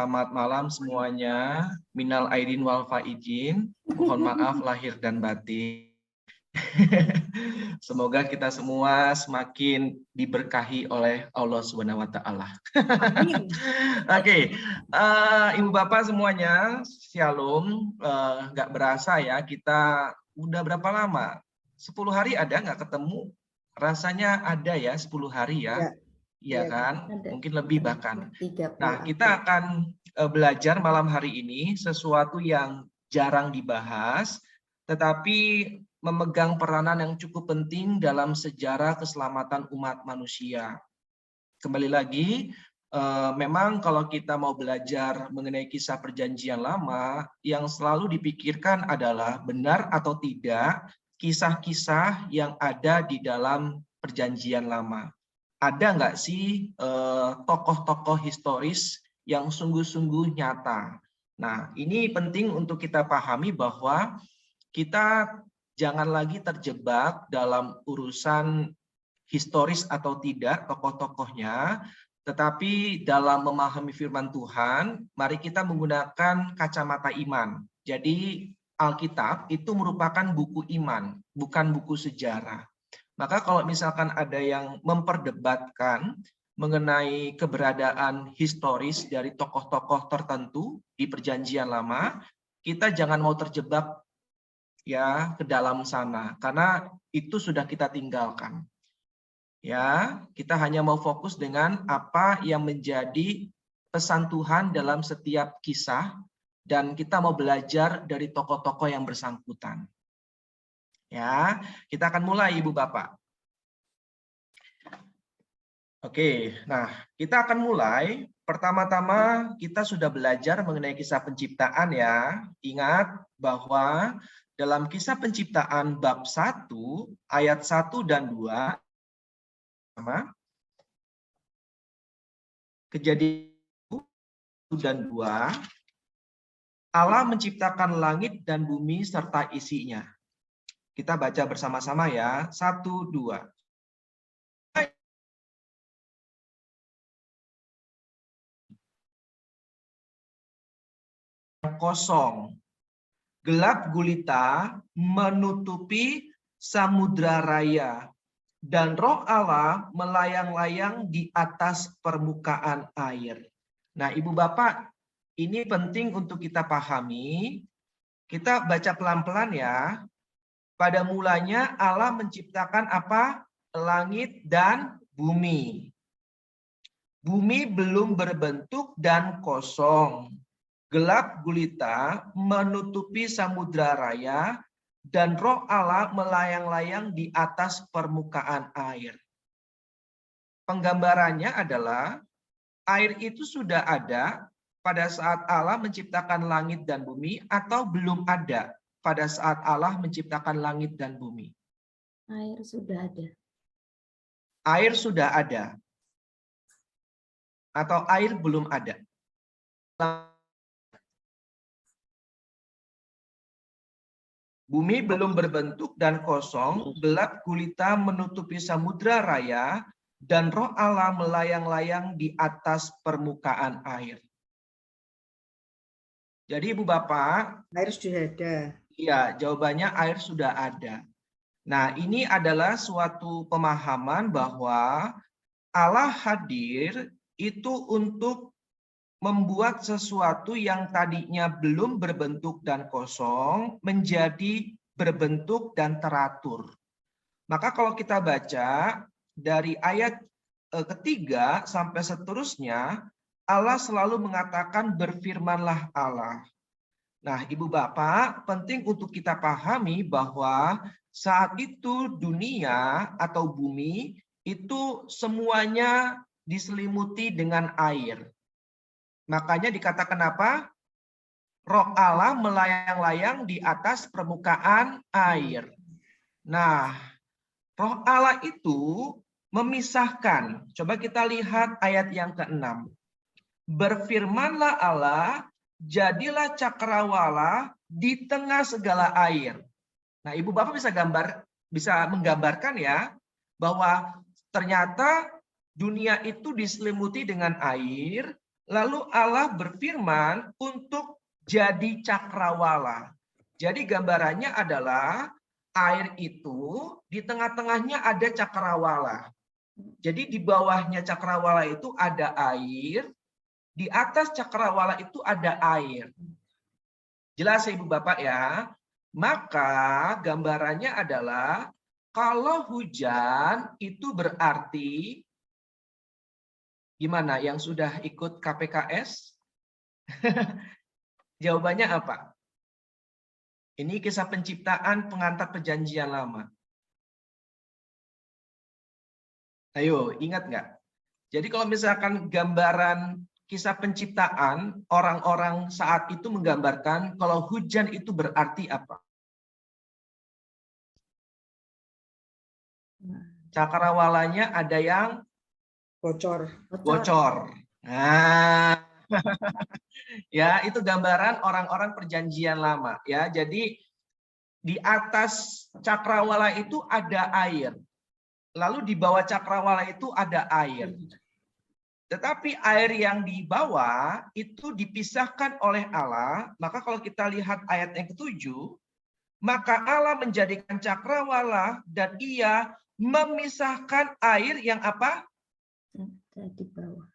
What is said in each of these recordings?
Selamat malam semuanya. Minal aidin wal faizin. Mohon maaf lahir dan batin. Semoga kita semua semakin diberkahi oleh Allah Subhanahu wa taala. Oke, Ibu Bapak semuanya, Shalom. Nggak berasa ya, kita udah berapa lama? 10 hari ada nggak ketemu? Rasanya ada ya 10 hari ya. Iya kan? Mungkin lebih bahkan. Nah, kita akan belajar malam hari ini sesuatu yang jarang dibahas, tetapi memegang peranan yang cukup penting dalam sejarah keselamatan umat manusia. Kembali lagi, memang kalau kita mau belajar mengenai kisah perjanjian lama, yang selalu dipikirkan adalah benar atau tidak kisah-kisah yang ada di dalam perjanjian lama. Ada nggak sih tokoh-tokoh historis yang sungguh-sungguh nyata? Nah, ini penting untuk kita pahami bahwa kita jangan lagi terjebak dalam urusan historis atau tidak tokoh-tokohnya, tetapi dalam memahami firman Tuhan, mari kita menggunakan kacamata iman. Jadi Alkitab itu merupakan buku iman, bukan buku sejarah. Maka kalau misalkan ada yang memperdebatkan mengenai keberadaan historis dari tokoh-tokoh tertentu di Perjanjian Lama, kita jangan mau terjebak ya ke dalam sana, karena itu sudah kita tinggalkan. Ya, kita hanya mau fokus dengan apa yang menjadi pesan Tuhan dalam setiap kisah, dan kita mau belajar dari tokoh-tokoh yang bersangkutan. Ya, kita akan mulai Ibu Bapak. Oke, nah kita akan mulai. Pertama-tama kita sudah belajar mengenai kisah penciptaan ya. Ingat bahwa dalam kisah penciptaan bab 1 ayat 1 dan 2 sama Kejadian 1 dan 2, Allah menciptakan langit dan bumi serta isinya. Kita baca bersama-sama ya. 1, 2. Kosong. Gelap gulita menutupi samudra raya, dan roh Allah melayang-layang di atas permukaan air. Nah, Ibu Bapak, ini penting untuk kita pahami. Kita baca pelan-pelan ya. Pada mulanya Allah menciptakan apa? Langit dan bumi. Bumi belum berbentuk dan kosong. Gelap gulita menutupi samudra raya, dan roh Allah melayang-layang di atas permukaan air. Penggambarannya adalah air itu sudah ada pada saat Allah menciptakan langit dan bumi, atau belum ada pada saat Allah menciptakan langit dan bumi? Air sudah ada. Air sudah ada. Atau air belum ada? Bumi belum berbentuk dan kosong, gelap gulita menutupi samudra raya, dan roh Allah melayang-layang di atas permukaan air. Jadi Ibu Bapak, air sudah ada. Iya, jawabannya air sudah ada. Nah, ini adalah suatu pemahaman bahwa Allah hadir itu untuk membuat sesuatu yang tadinya belum berbentuk dan kosong menjadi berbentuk dan teratur. Maka kalau kita baca dari ayat ketiga sampai seterusnya, Allah selalu mengatakan berfirmanlah Allah. Nah, Ibu Bapak, penting untuk kita pahami bahwa saat itu dunia atau bumi itu semuanya diselimuti dengan air. Makanya dikatakan apa? Roh Allah melayang-layang di atas permukaan air. Nah, roh Allah itu memisahkan. Coba kita lihat ayat yang ke-6. Berfirmanlah Allah, jadilah cakrawala di tengah segala air. Nah, Ibu Bapak bisa menggambarkan ya bahwa ternyata dunia itu diselimuti dengan air, Lalu Allah berfirman untuk jadi cakrawala. Jadi gambarannya adalah air itu di tengah-tengahnya ada cakrawala. Jadi di bawahnya cakrawala itu ada air, di atas cakrawala itu ada air. Jelas ya Ibu Bapak ya? Maka gambarannya adalah kalau hujan itu berarti gimana? Yang sudah ikut KPKS? Jawabannya apa? Ini kisah penciptaan pengantar perjanjian lama. Ayo, ingat nggak? Jadi kalau misalkan gambaran kisah penciptaan, orang-orang saat itu menggambarkan kalau hujan itu berarti apa? Cakrawalanya ada yang bocor. Nah, ya itu gambaran orang-orang perjanjian lama ya. Jadi di atas cakrawala itu ada air. Lalu di bawah cakrawala itu ada air. Tetapi air yang di bawah itu dipisahkan oleh Allah. Maka kalau kita lihat ayat yang ke-7, maka Allah menjadikan cakrawala dan ia memisahkan air yang apa? Di bawah.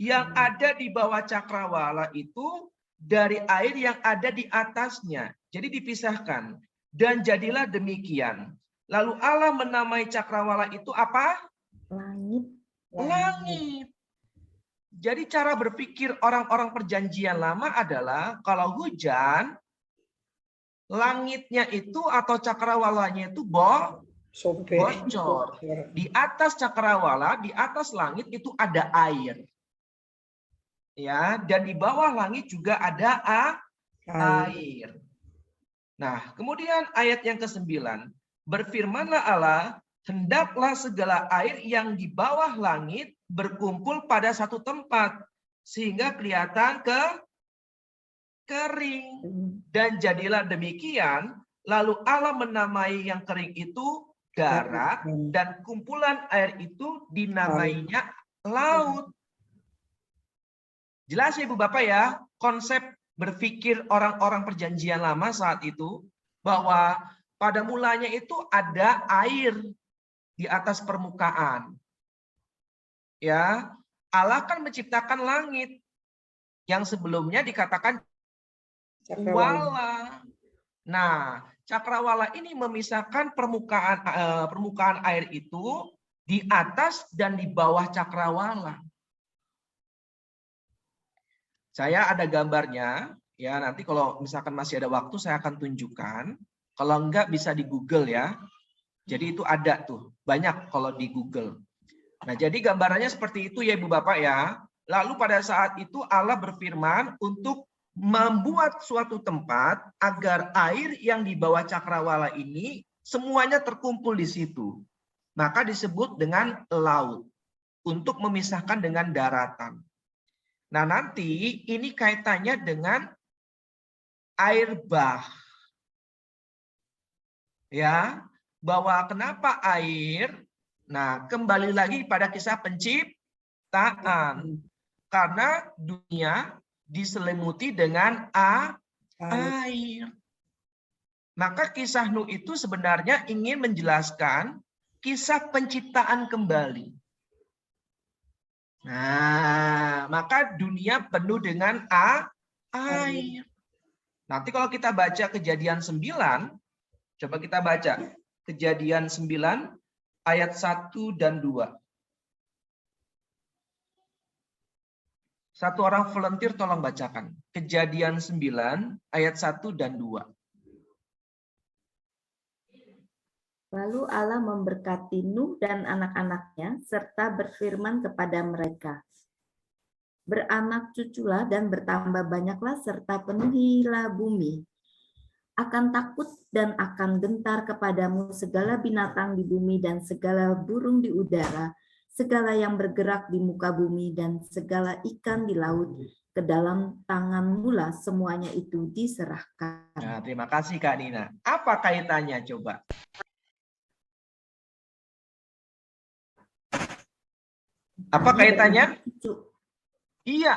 Yang ada di bawah cakrawala itu dari air yang ada di atasnya. Jadi dipisahkan. Dan jadilah demikian. Lalu Allah menamai cakrawala itu apa? Langit. Langit. Jadi cara berpikir orang-orang perjanjian lama adalah kalau hujan, langitnya itu atau cakrawalanya itu bocor. Di atas cakrawala, di atas langit itu ada air. Ya, dan di bawah langit juga ada air. Nah, kemudian ayat yang ke-9. Berfirmanlah Allah, hendaklah segala air yang di bawah langit berkumpul pada satu tempat, sehingga kelihatan kering. Dan jadilah demikian, lalu Allah menamai yang kering itu darat, dan kumpulan air itu dinamainya laut. Jelas ya Ibu Bapak ya, konsep berpikir orang-orang perjanjian lama saat itu, bahwa pada mulanya itu ada air di atas permukaan. Ya, Allah kan menciptakan langit yang sebelumnya dikatakan cakrawala. Nah, cakrawala ini memisahkan permukaan air itu di atas dan di bawah cakrawala. Saya ada gambarnya, ya nanti kalau misalkan masih ada waktu saya akan tunjukkan. Kalau enggak bisa di Google ya. Jadi itu ada tuh, banyak kalau di Google. Nah, jadi gambarannya seperti itu ya Ibu Bapak ya. Lalu pada saat itu Allah berfirman untuk membuat suatu tempat agar air yang di bawah cakrawala ini semuanya terkumpul di situ. Maka disebut dengan laut untuk memisahkan dengan daratan. Nah, nanti ini kaitannya dengan air bah. Ya, bahwa kenapa air? Nah, kembali lagi pada kisah penciptaan. Karena dunia diselimuti dengan air. Maka kisah Nuh itu sebenarnya ingin menjelaskan kisah penciptaan kembali. Nah, maka dunia penuh dengan air. Nanti kalau kita baca Kejadian 9, coba kita baca Kejadian 9 ayat 1 dan 2. Satu orang volunteer tolong bacakan. Kejadian 9 ayat 1 dan 2. Lalu Allah memberkati Nuh dan anak-anaknya serta berfirman kepada mereka, beranak cuculah dan bertambah banyaklah serta penuhilah bumi. Akan takut dan akan gentar kepadamu segala binatang di bumi dan segala burung di udara, segala yang bergerak di muka bumi dan segala ikan di laut, ke dalam tanganmu lah semuanya itu diserahkan. Nah, terima kasih Kak Nina. Apa kaitannya coba? Apa kaitannya? Iya,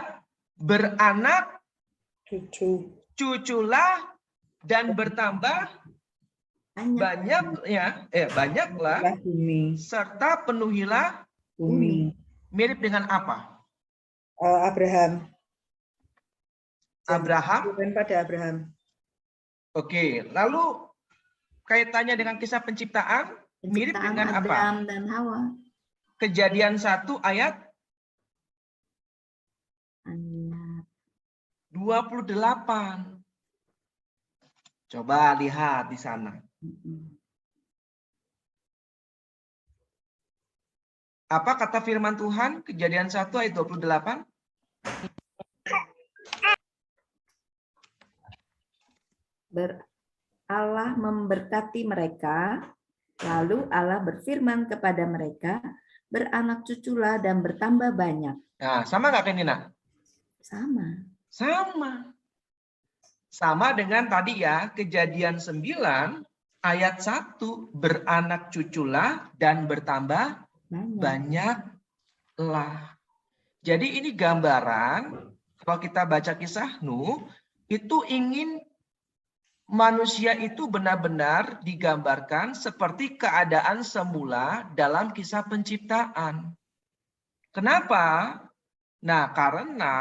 beranak cuculah dan bertambah banyaklah bumi. serta penuhilah Bumi. mirip dengan apa? Abraham. Abraham. Pada Abraham. Oke, lalu kaitannya dengan kisah penciptaan mirip dengan Abraham apa? dan Hawa. Kejadian 1 ayat 28. Coba lihat di sana. Apa kata firman Tuhan? Kejadian 1 ayat 28. Allah memberkati mereka, lalu Allah berfirman kepada mereka, beranak cuculah dan bertambah banyak. Nah, sama nggak Nina? Sama. Sama dengan tadi ya, Kejadian 9 ayat 1, beranak cuculah dan bertambah banyaklah. Jadi ini gambaran, kalau kita baca kisah Nuh, itu ingin manusia itu benar-benar digambarkan seperti keadaan semula dalam kisah penciptaan. Kenapa? Nah, karena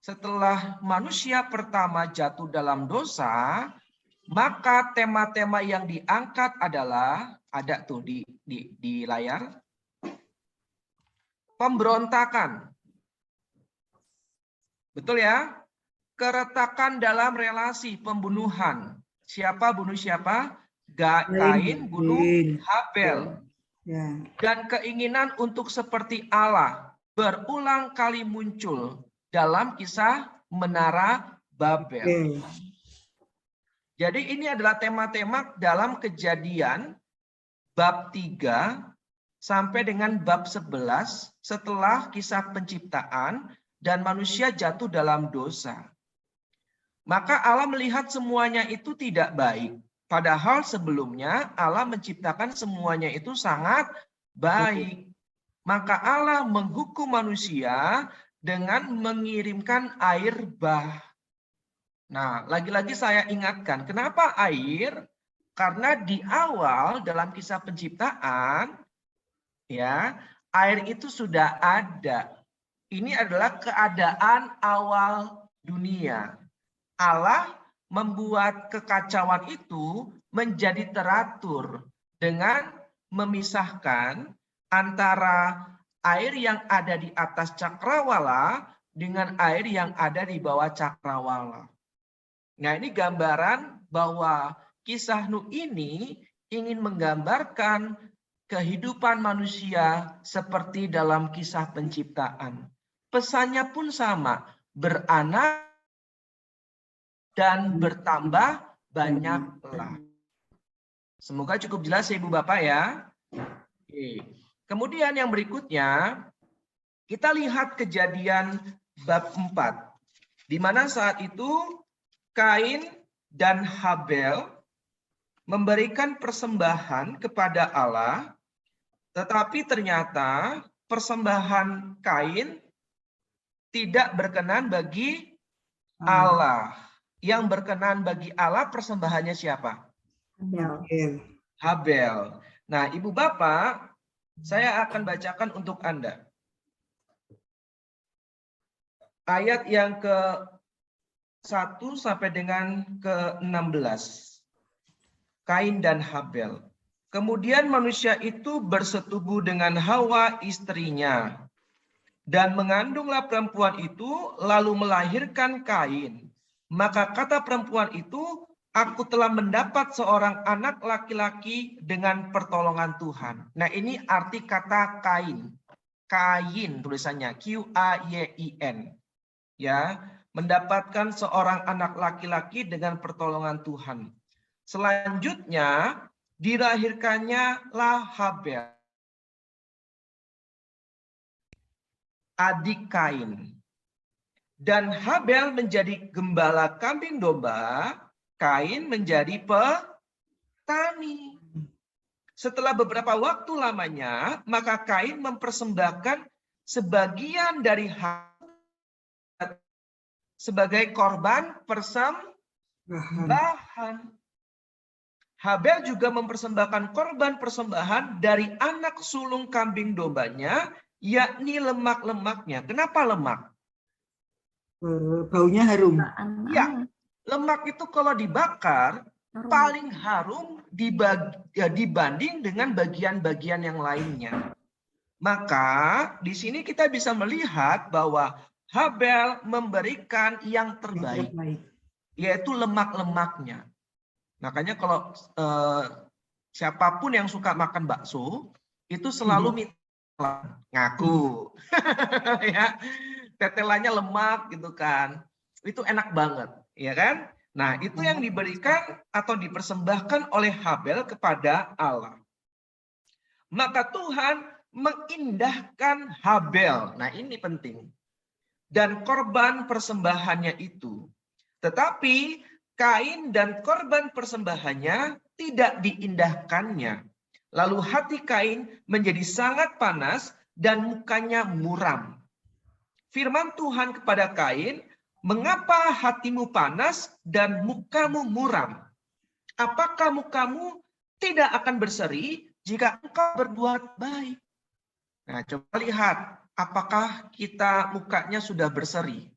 setelah manusia pertama jatuh dalam dosa, maka tema-tema yang diangkat adalah, ada tuh di layar, pemberontakan. Betul ya? Keretakan dalam relasi, pembunuhan. Siapa bunuh siapa? Kain bunuh Habel. Ya. Dan keinginan untuk seperti Allah berulang kali muncul dalam kisah Menara Babel. Jadi ini adalah tema-tema dalam Kejadian bab 3 sampai dengan bab 11 setelah kisah penciptaan dan manusia jatuh dalam dosa. Maka Allah melihat semuanya itu tidak baik. Padahal sebelumnya Allah menciptakan semuanya itu sangat baik. Maka Allah menghukum manusia dengan mengirimkan air bah. Nah, lagi-lagi saya ingatkan, kenapa air? Karena di awal dalam kisah penciptaan, ya, air itu sudah ada. Ini adalah keadaan awal dunia. Allah membuat kekacauan itu menjadi teratur dengan memisahkan antara air yang ada di atas cakrawala dengan air yang ada di bawah cakrawala. Nah, ini gambaran bahwa kisah Nuh ini ingin menggambarkan kehidupan manusia seperti dalam kisah penciptaan. Pesannya pun sama, beranak dan bertambah banyaklah. Semoga cukup jelas ya Ibu Bapak ya. Oke. Kemudian yang berikutnya, kita lihat Kejadian bab 4. Di mana saat itu Kain dan Habel memberikan persembahan kepada Allah, tetapi ternyata persembahan Kain tidak berkenan bagi Allah. Yang berkenan bagi Allah persembahannya siapa? Habel. Nah, Ibu Bapak, saya akan bacakan untuk Anda. Ayat yang ke-1 sampai dengan ke-16. Kain dan Habel. Kemudian manusia itu bersetubuh dengan Hawa istrinya. Dan mengandunglah perempuan itu lalu melahirkan Kain. Maka kata perempuan itu, aku telah mendapat seorang anak laki-laki dengan pertolongan Tuhan. Nah, ini arti kata Kain. Kain tulisannya Q-A-Y-I-N. Ya, mendapatkan seorang anak laki-laki dengan pertolongan Tuhan. Selanjutnya dilahirkannya lah Habel, adik Kain. Dan Habel menjadi gembala kambing domba, Kain menjadi petani. Setelah beberapa waktu lamanya, maka Kain mempersembahkan sebagian dari sebagai korban persembahan. Habel juga mempersembahkan korban persembahan dari anak sulung kambing dombanya, yakni lemak-lemaknya. Kenapa lemak? Baunya harum. Ya, lemak itu kalau dibakar paling harum dibanding dengan bagian-bagian yang lainnya. Maka di sini kita bisa melihat bahwa Habel memberikan yang terbaik, yaitu lemak-lemaknya. Makanya kalau siapapun yang suka makan bakso itu selalu minta ngaku, ya, tetelannya lemak gitu kan, itu enak banget, ya kan? Nah itu yang diberikan atau dipersembahkan oleh Habel kepada Allah. Maka Tuhan mengindahkan Habel. Nah ini penting. Dan korban persembahannya itu. Tetapi Kain dan korban persembahannya tidak diindahkannya. Lalu hati Kain menjadi sangat panas dan mukanya muram. Firman Tuhan kepada Kain, mengapa hatimu panas dan mukamu muram? Apakah mukamu tidak akan berseri jika engkau berbuat baik? Nah, coba lihat, apakah kita mukanya sudah berseri?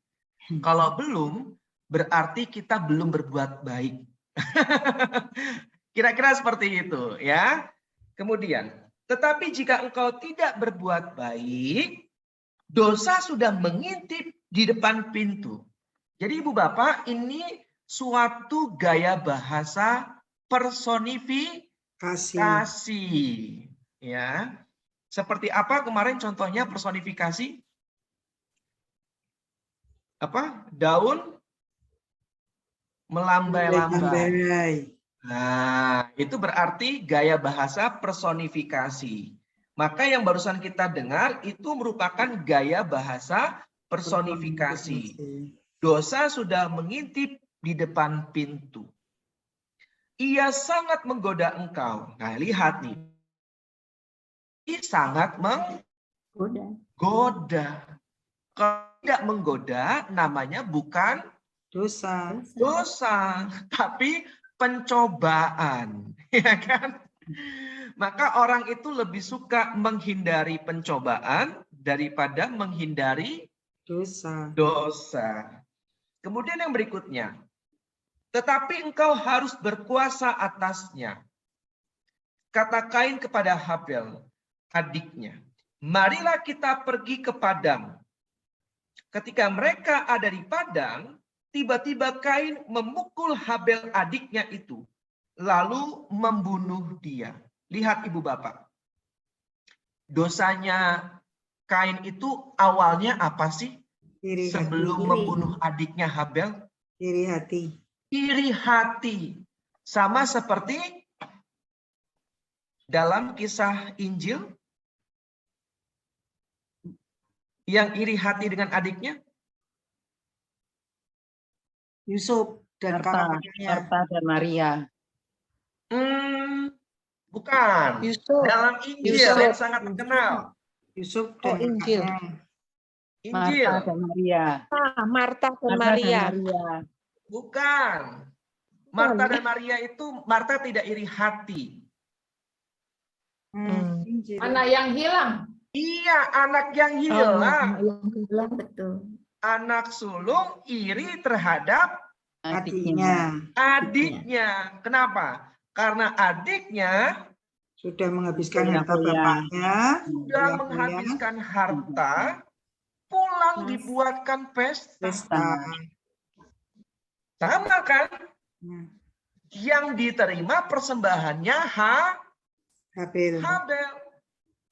Kalau belum, berarti kita belum berbuat baik. Kira-kira seperti itu, ya. Kemudian, tetapi jika engkau tidak berbuat baik, dosa sudah mengintip di depan pintu. Jadi Ibu Bapak, ini suatu gaya bahasa personifikasi. Ya. Seperti apa kemarin contohnya personifikasi? Apa? Daun melambai-lambai. Nah, itu berarti gaya bahasa personifikasi. Maka yang barusan kita dengar itu merupakan gaya bahasa personifikasi. Dosa sudah mengintip di depan pintu. Ia sangat menggoda engkau. Nah, lihat nih. Ia sangat menggoda. Kalau tidak menggoda, namanya bukan dosa, tapi pencobaan, ya kan? Maka orang itu lebih suka menghindari pencobaan daripada menghindari dosa. Kemudian yang berikutnya, tetapi engkau harus berkuasa atasnya. Kata Kain kepada Habel, adiknya, marilah kita pergi ke padang. Ketika mereka ada di padang, tiba-tiba Kain memukul Habel adiknya itu, lalu membunuh dia. Lihat Ibu Bapak, dosanya Kain itu awalnya apa sih? Sebelum membunuh adiknya Habel? Iri hati. Iri hati. Sama seperti dalam kisah Injil, yang iri hati dengan adiknya? Yusuf dan kakaknya. Marta dan Maria. Bukan. Yusuf. Dalam Injil yang sangat terkenal. Yusuf dan Injil. Injil. Marta dan Maria. Marta dan Maria. Bukan. Marta dan Maria itu, Marta tidak iri hati. Anak yang hilang. Iya, anak yang hilang. Betul. Anak sulung iri terhadap Adiknya. Kenapa? Karena adiknya Sudah menghabiskan harta bapaknya. sudah menghabiskan harta, pulang dibuatkan pesta. Sama kan? Yang diterima persembahannya Habel.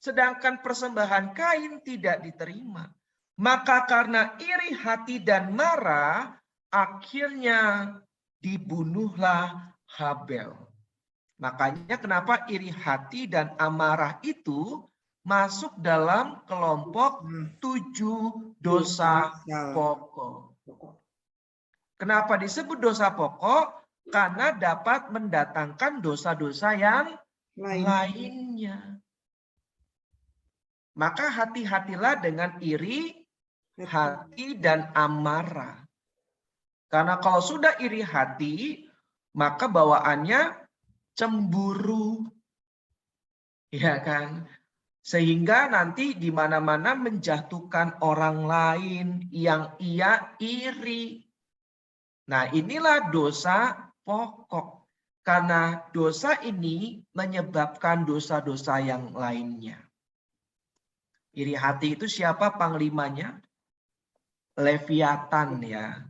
Sedangkan persembahan Kain tidak diterima. Maka karena iri hati dan marah, akhirnya dibunuhlah Habel. Makanya kenapa iri hati dan amarah itu masuk dalam kelompok 7 dosa pokok. Kenapa disebut dosa pokok? Karena dapat mendatangkan dosa-dosa yang lainnya. Maka hati-hatilah dengan iri hati dan amarah. Karena kalau sudah iri hati, maka bawaannya cemburu. Ya kan? Sehingga nanti di mana-mana menjatuhkan orang lain yang ia iri. Nah, inilah dosa pokok. Karena dosa ini menyebabkan dosa-dosa yang lainnya. Iri hati itu siapa panglimanya? Leviatan ya.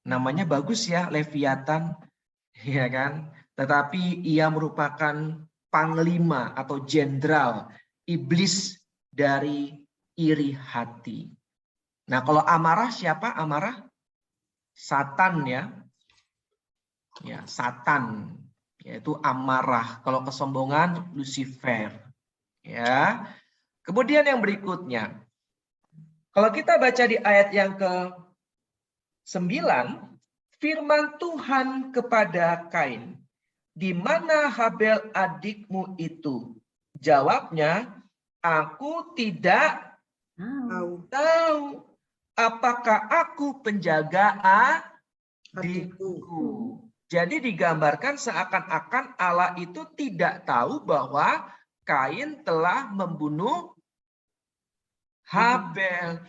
Namanya bagus ya, Leviatan. Ya kan? Tetapi ia merupakan panglima atau jenderal iblis dari iri hati. Nah, kalau amarah siapa? Amarah Satan ya. Ya, Satan yaitu amarah. Kalau kesombongan Lucifer. Ya. Kemudian yang berikutnya. Kalau kita baca di ayat yang ke-9, firman Tuhan kepada Kain, "Di mana Habel adikmu itu?" Jawabnya, "Aku tidak tahu. Apakah aku penjaga adikku?" Jadi digambarkan seakan-akan Allah itu tidak tahu bahwa Kain telah membunuh Habel.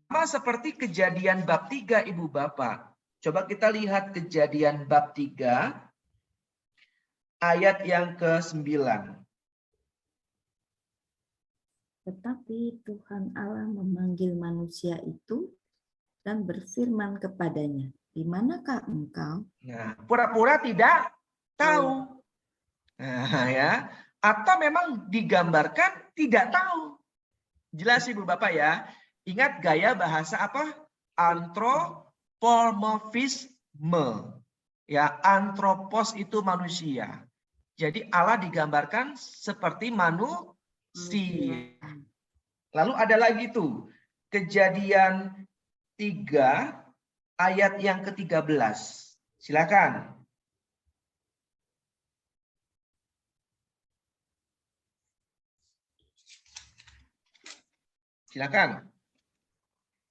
Sama seperti Kejadian bab 3, Ibu Bapak. Coba kita lihat Kejadian bab 3 ayat yang ke-9. Tetapi Tuhan Allah memanggil manusia itu dan berfirman kepadanya, "Di manakah engkau?" Nah, pura-pura tidak tahu. Nah, ya. Atau memang digambarkan tidak tahu. Jelas Ibu Bapak ya. Ingat gaya bahasa apa? Antropomorfisme. Ya, antropos itu manusia. Jadi Allah digambarkan seperti manusia. Lalu ada lagi tuh Kejadian 3 ayat yang ke-13. Silakan. Silakan.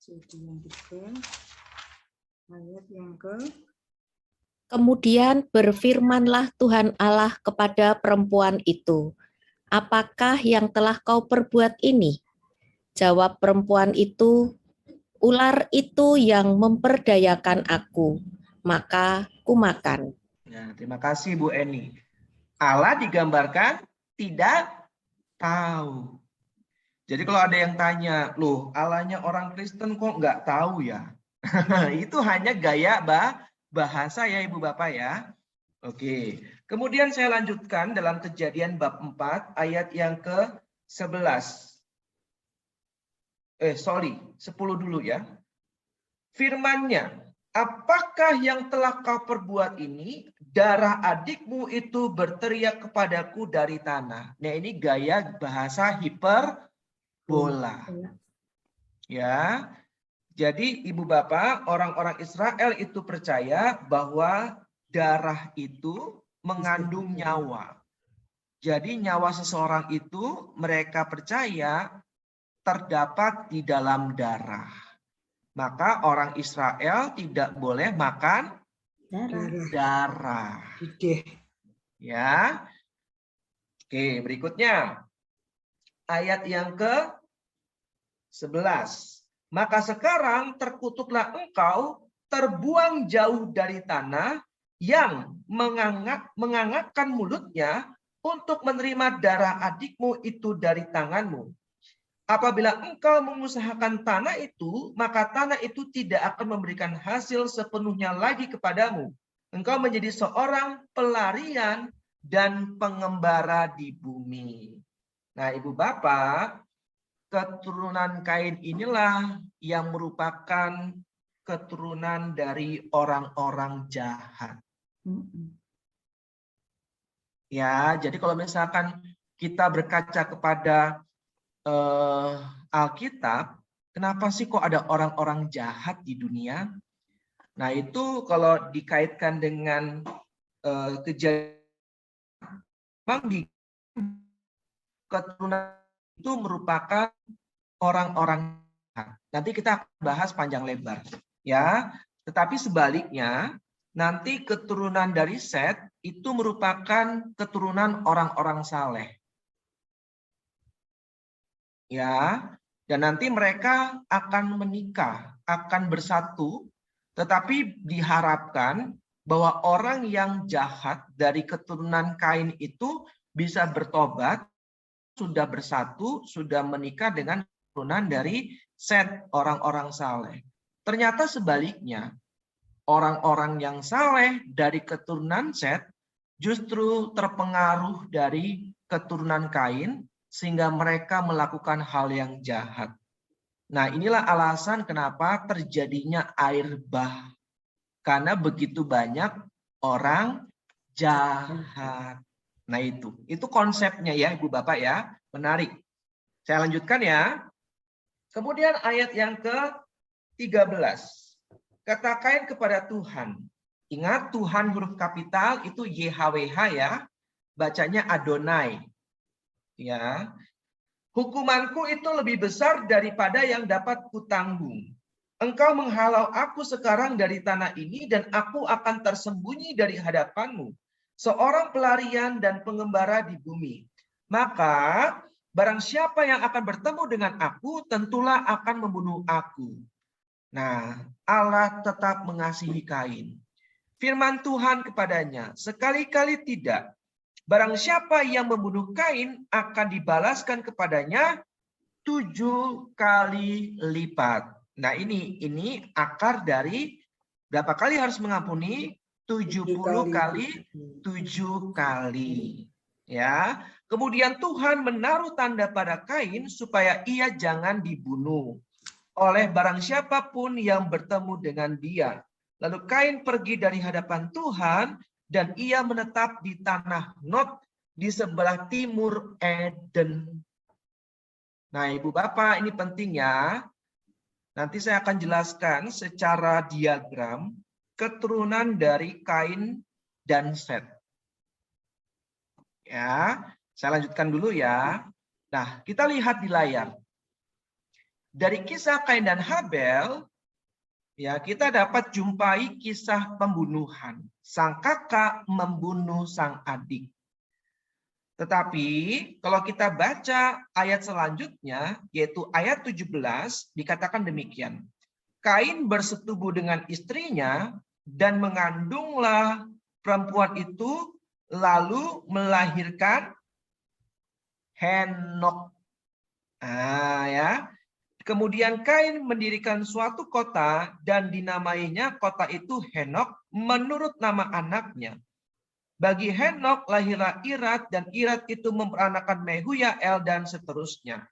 Kejadian 3 ayat yang ke Kemudian berfirmanlah Tuhan Allah kepada perempuan itu, "Apakah yang telah kau perbuat ini?" Jawab perempuan itu, "Ular itu yang memperdayakan aku, maka kumakan." Nah, terima kasih Bu Eni. Allah digambarkan tidak tahu. Jadi kalau ada yang tanya, loh Allahnya orang Kristen kok nggak tahu ya? Itu hanya gaya bahasa ya Ibu Bapak ya. Oke, kemudian saya lanjutkan dalam Kejadian bab 4 ayat yang ke-11. 10 dulu ya. Firman-Nya, "Apakah yang telah kau perbuat ini? Darah adikmu itu berteriak kepadaku dari tanah." Nah, ini gaya bahasa hiperbola. Ya. Jadi Ibu Bapak, orang-orang Israel itu percaya bahwa darah itu mengandung nyawa. Jadi nyawa seseorang itu mereka percaya terdapat di dalam darah. Maka orang Israel tidak boleh makan darah. Ya. Oke, berikutnya. Ayat yang ke-11. "Maka sekarang terkutuklah engkau, terbuang jauh dari tanah yang mengangakkan mulutnya untuk menerima darah adikmu itu dari tanganmu. Apabila engkau mengusahakan tanah itu, maka tanah itu tidak akan memberikan hasil sepenuhnya lagi kepadamu. Engkau menjadi seorang pelarian dan pengembara di bumi." Nah, Ibu Bapak, keturunan Kain inilah yang merupakan keturunan dari orang-orang jahat. Ya, jadi kalau misalkan kita berkaca kepada Alkitab, kenapa sih kok ada orang-orang jahat di dunia? Nah, itu kalau dikaitkan dengan kejadian, memang di keturunan itu merupakan orang-orang jahat. Nanti kita akan bahas panjang lebar. Ya, Tetapi sebaliknya, nanti keturunan dari Set itu merupakan keturunan orang-orang saleh. Ya, dan nanti mereka akan menikah, akan bersatu, tetapi diharapkan bahwa orang yang jahat dari keturunan Kain itu bisa bertobat, sudah bersatu, sudah menikah dengan keturunan dari Set, orang-orang saleh. Ternyata sebaliknya, orang-orang yang saleh dari keturunan Set justru terpengaruh dari keturunan Kain, sehingga mereka melakukan hal yang jahat. Nah, inilah alasan kenapa terjadinya air bah. Karena begitu banyak orang jahat. Nah, itu konsepnya ya, Ibu Bapak ya. Menarik. Saya lanjutkan ya. Kemudian ayat yang ke-13. Kata Kain kepada Tuhan. Ingat, Tuhan huruf kapital itu YHWH ya. Bacanya Adonai. Ya, hukumanku itu lebih besar daripada yang dapat kutanggung. Engkau menghalau aku sekarang dari tanah ini dan aku akan tersembunyi dari hadapanmu, seorang pelarian dan pengembara di bumi. Maka barang siapa yang akan bertemu dengan aku, tentulah akan membunuh aku. Nah, Allah tetap mengasihi Kain. Firman Tuhan kepadanya, sekali-kali tidak. Barang siapa yang membunuh Kain akan dibalaskan kepadanya 7 kali lipat. Nah, ini akar dari berapa kali harus mengampuni? 70 kali 7 kali. Ya. Kemudian Tuhan menaruh tanda pada Kain supaya ia jangan dibunuh oleh barang siapapun yang bertemu dengan dia. Lalu Kain pergi dari hadapan Tuhan dan ia menetap di tanah Nod di sebelah timur Eden. Nah, Ibu Bapak, ini penting ya. Nanti saya akan jelaskan secara diagram keturunan dari Kain dan Set. Ya, saya lanjutkan dulu ya. Nah, kita lihat di layar. Dari kisah Kain dan Habel, ya, kita dapat jumpai kisah pembunuhan. Sang kakak membunuh sang adik. Tetapi kalau kita baca ayat selanjutnya, yaitu ayat 17, dikatakan demikian. Kain bersetubuh dengan istrinya dan mengandunglah perempuan itu, lalu melahirkan Henok. Nah, ya. Kemudian Kain mendirikan suatu kota dan dinamainya kota itu Henok menurut nama anaknya. Bagi Henok lahirlah Irat dan Irat itu memperanakan Mehuyael dan seterusnya.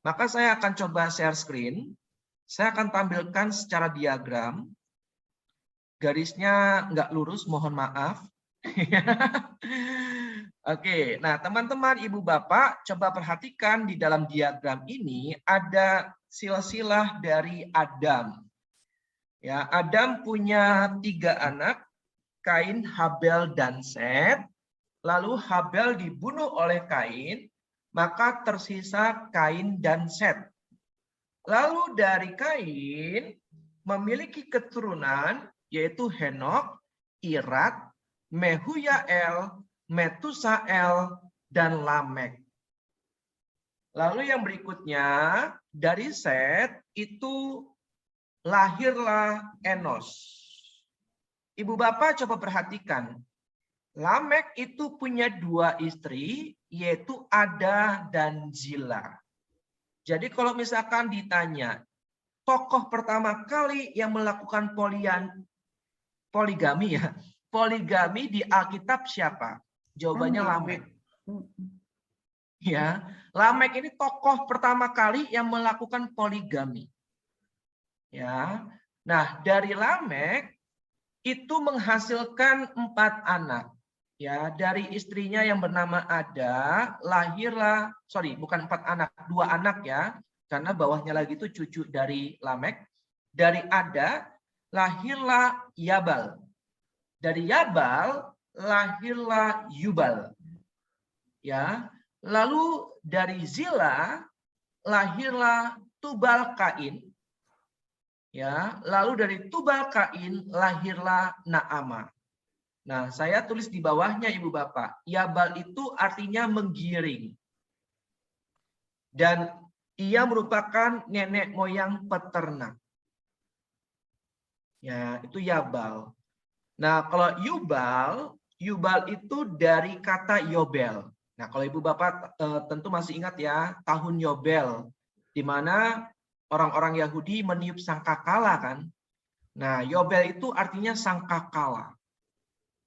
Maka saya akan coba share screen. Saya akan tampilkan secara diagram. Garisnya nggak lurus, mohon maaf. Oke, nah teman-teman, Ibu Bapak, coba perhatikan di dalam diagram ini ada silsilah dari Adam. Ya, Adam punya 3 anak, Kain, Habel, dan Set. Lalu Habel dibunuh oleh Kain, maka tersisa Kain dan Set. Lalu dari Kain memiliki keturunan yaitu Henok, Irat, Mehuyael, Metusael, dan Lamek. Lalu yang berikutnya dari Set itu lahirlah Enos. Ibu Bapak coba perhatikan. Lamek itu punya 2 istri, yaitu Ada dan Zila. Jadi kalau misalkan ditanya, tokoh pertama kali yang melakukan poligami ya, poligami di Alkitab siapa? Jawabannya Lamek. Ya, Lamek ini tokoh pertama kali yang melakukan poligami. Ya. Nah, dari Lamek itu menghasilkan 4 anak. Ya, dari istrinya yang bernama Ada, lahirlah, bukan 4 anak, 2 anak ya, karena bawahnya lagi itu cucu dari Lamek. Dari Ada, lahirlah Yabal. Dari Yabal, lahirlah Yubal. Ya, lalu dari Zila, lahirlah Tubal Kain. Ya, lalu dari Tubal Kain lahirlah Naamah. Nah, saya tulis di bawahnya Ibu Bapak. Yabal itu artinya menggiring. Dan ia merupakan nenek moyang peternak. Ya, itu Yabal. Nah, kalau Yubal itu dari kata Yobel. Nah, kalau Ibu Bapak tentu masih ingat ya, tahun Yobel, di mana orang-orang Yahudi meniup sangkakala kan. Nah, Yobel itu artinya sangkakala.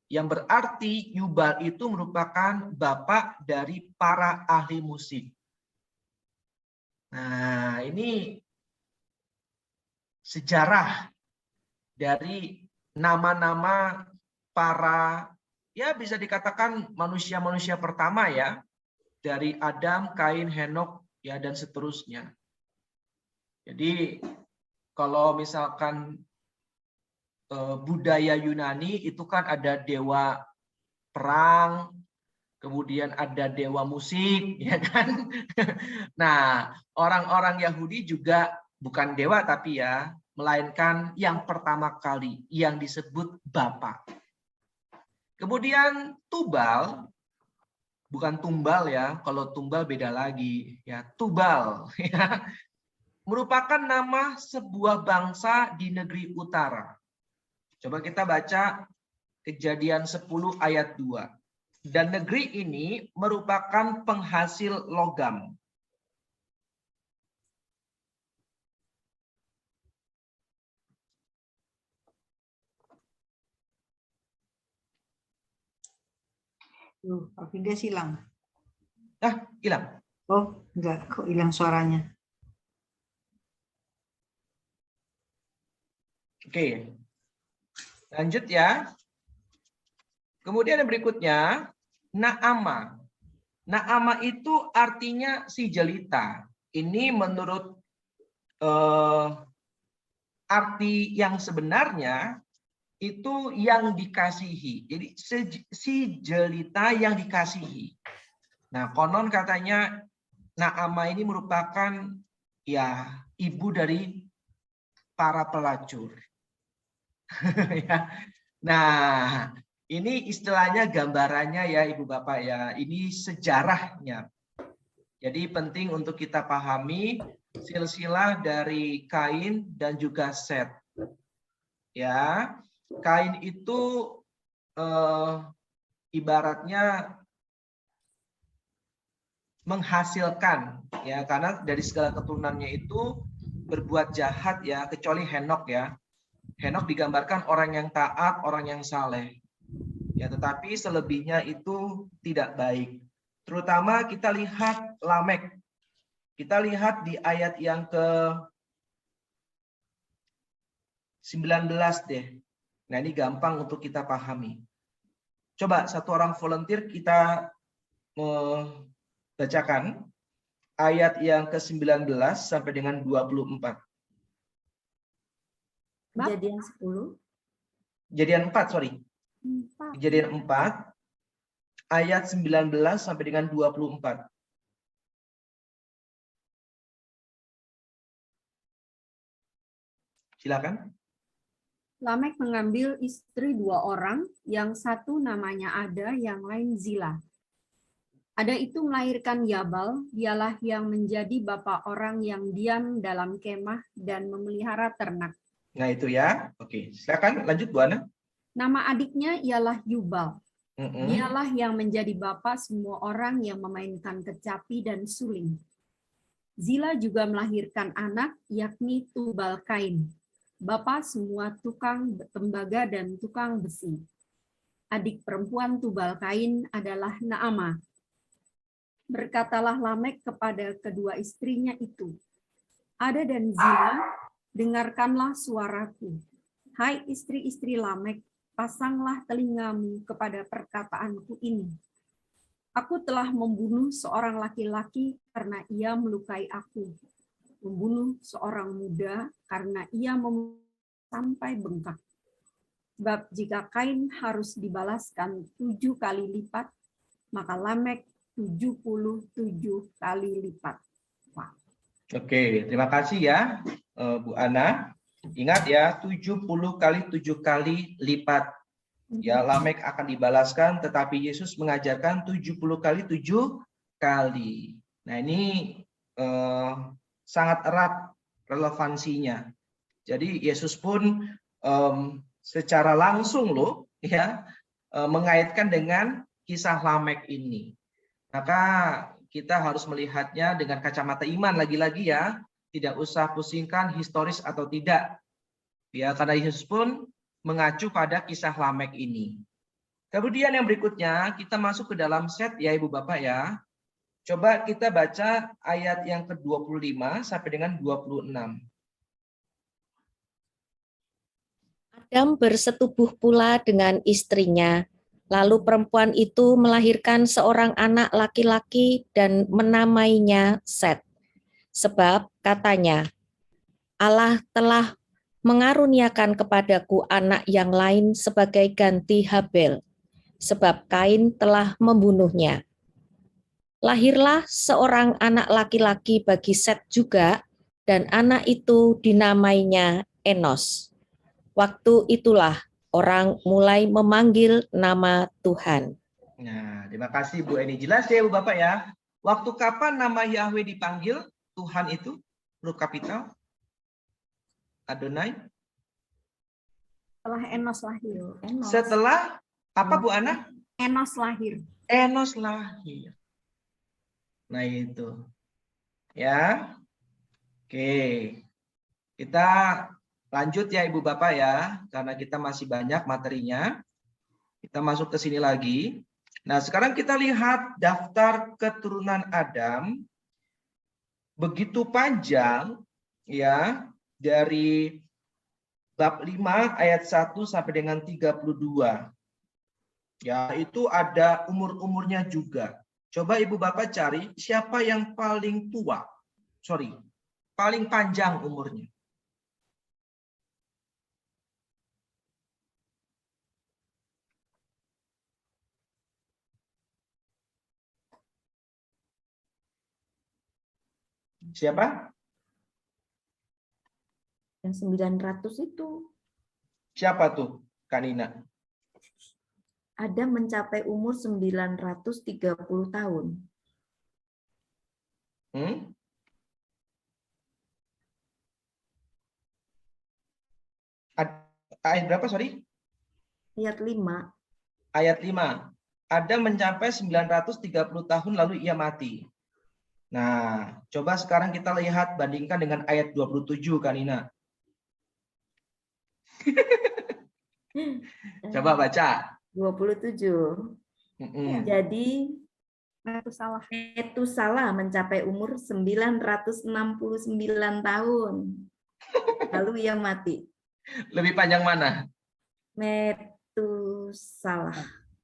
Yang berarti Yubal itu merupakan bapak dari para ahli musik. Nah, ini sejarah dari nama-nama para, ya bisa dikatakan manusia-manusia pertama ya, dari Adam, Kain, Henok, ya dan seterusnya. Jadi kalau misalkan budaya Yunani itu kan ada dewa perang, kemudian ada dewa musik, ya kan? Nah, orang-orang Yahudi juga bukan dewa tapi ya, melainkan yang pertama kali yang disebut Bapa. Kemudian Tubal, bukan tumbal ya, kalau tumbal beda lagi ya, Tubal ya, merupakan nama sebuah bangsa di negeri utara. Coba kita baca Kejadian 10 ayat 2. Dan negeri ini merupakan penghasil logam. Pak Fides hilang. Hilang. Oh, enggak, kok hilang suaranya. Oke. Lanjut ya. Kemudian yang berikutnya, Naamah. Naamah itu artinya si jelita. Ini menurut arti yang sebenarnya itu yang dikasihi. Jadi si jelita yang dikasihi. Nah, konon katanya Naamah ini merupakan ya ibu dari para pelacur. Ya. Nah, ini istilahnya gambarannya ya Ibu Bapak ya. Ini sejarahnya. Jadi penting untuk kita pahami silsilah dari Kain dan juga Set. Ya, Kain itu ibaratnya menghasilkan ya, karena dari segala keturunannya itu berbuat jahat ya, kecuali Henok ya. Henok digambarkan orang yang taat, orang yang saleh. Ya, tetapi selebihnya itu tidak baik. Terutama kita lihat Lamek. Kita lihat di ayat yang ke-19 deh. Nah, ini gampang untuk kita pahami. Coba satu orang volunteer kita bacakan ayat yang ke-19 sampai dengan 24. Kejadian 10. Kejadian 4, sorry. Kejadian 4 ayat 19 sampai dengan 24. Silakan. Lamek mengambil istri 2 orang, yang satu namanya Ada, yang lain Zila. Ada itu melahirkan Yabal, dialah yang menjadi bapa orang yang diam dalam kemah dan memelihara ternak. Nah itu ya. Oke, silakan lanjut Bu Ana. Nama adiknya ialah Yubal. Mm-mm. Dialah yang menjadi bapa semua orang yang memainkan kecapi dan suling. Zila juga melahirkan anak, yakni Tubal Kain, bapa semua tukang tembaga dan tukang besi. Adik perempuan Tubal Kain adalah Naamah. Berkatalah Lamek kepada kedua istrinya itu, Ada dan Zila, dengarkanlah suaraku. Hai istri-istri Lamek, pasanglah telingamu kepada perkataanku ini. Aku telah membunuh seorang laki-laki karena ia melukai aku. Membunuh seorang muda karena ia sampai bengkak. Sebab jika Kain harus dibalaskan 7 kali lipat, maka Lamek 77 kali lipat. Wah. Oke, terima kasih ya Bu Ana. Ingat ya, 70 kali 7 kali lipat. Ya, Lamek akan dibalaskan, tetapi Yesus mengajarkan 70 kali 7 kali. Nah, ini sangat erat relevansinya. Jadi Yesus pun secara langsung loh ya mengaitkan dengan kisah Lamek ini. Maka kita harus melihatnya dengan kacamata iman lagi-lagi ya, tidak usah pusingkan historis atau tidak. Ya, karena Yesus pun mengacu pada kisah Lamek ini. Kemudian yang berikutnya kita masuk ke dalam set ya Ibu Bapak ya. Coba kita baca ayat yang ke-25 sampai dengan 26. Adam bersetubuh pula dengan istrinya. Lalu perempuan itu melahirkan seorang anak laki-laki dan menamainya Set. Sebab katanya, Allah telah mengaruniakan kepadaku anak yang lain sebagai ganti Habel, sebab Kain telah membunuhnya. Lahirlah seorang anak laki-laki bagi Set juga, dan anak itu dinamainya Enos. Waktu itulah orang mulai memanggil nama Tuhan. Nah, terima kasih Bu Eni. Jelas ya Bu Bapak ya. Waktu kapan nama Yahweh dipanggil Tuhan itu? Huruf kapital? Adonai? Setelah Enos lahir. Setelah apa Bu Ana? Enos lahir. Enos lahir. Nah itu. Ya. Oke. Kita lanjut ya Ibu Bapak ya. Karena kita masih banyak materinya. Kita masuk ke sini lagi. Nah sekarang kita lihat daftar keturunan Adam. Begitu panjang ya. Dari bab 5 ayat 1 sampai dengan 32. Ya, itu ada umur-umurnya juga. Coba Ibu Bapak cari siapa yang paling tua. Paling panjang umurnya. Siapa? Yang 900 itu. Siapa tuh, Kanina? Adam mencapai umur 930 tahun. Ayat berapa, sorry? Ayat 5. Ayat 5. Adam mencapai 930 tahun lalu ia mati. Nah, coba sekarang kita lihat bandingkan dengan ayat 27, Kanina. Coba baca. 27. Jadi Metusalah mencapai umur 969 tahun. Lalu ia mati. Lebih panjang mana? Metusalah.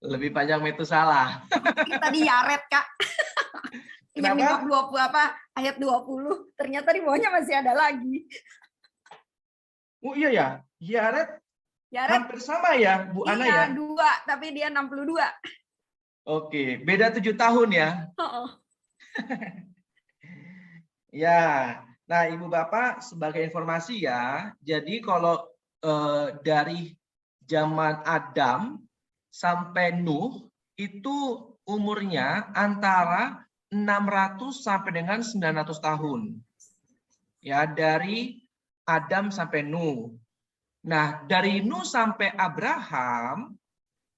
Lebih panjang Metusalah. Tadi Yaret, Kak. Yang di bab 20 ayat 20, ternyata di bawahnya masih ada lagi. Oh iya ya, Yaret hampir sama ya, Bu Ana ya? Iya, 2, tapi dia 62. Oke, beda 7 tahun ya? Ya, nah Ibu Bapak sebagai informasi ya, jadi kalau dari zaman Adam sampai Nuh itu umurnya antara 600 sampai dengan 900 tahun. Ya, dari Adam sampai Nuh. Nah, dari Nuh sampai Abraham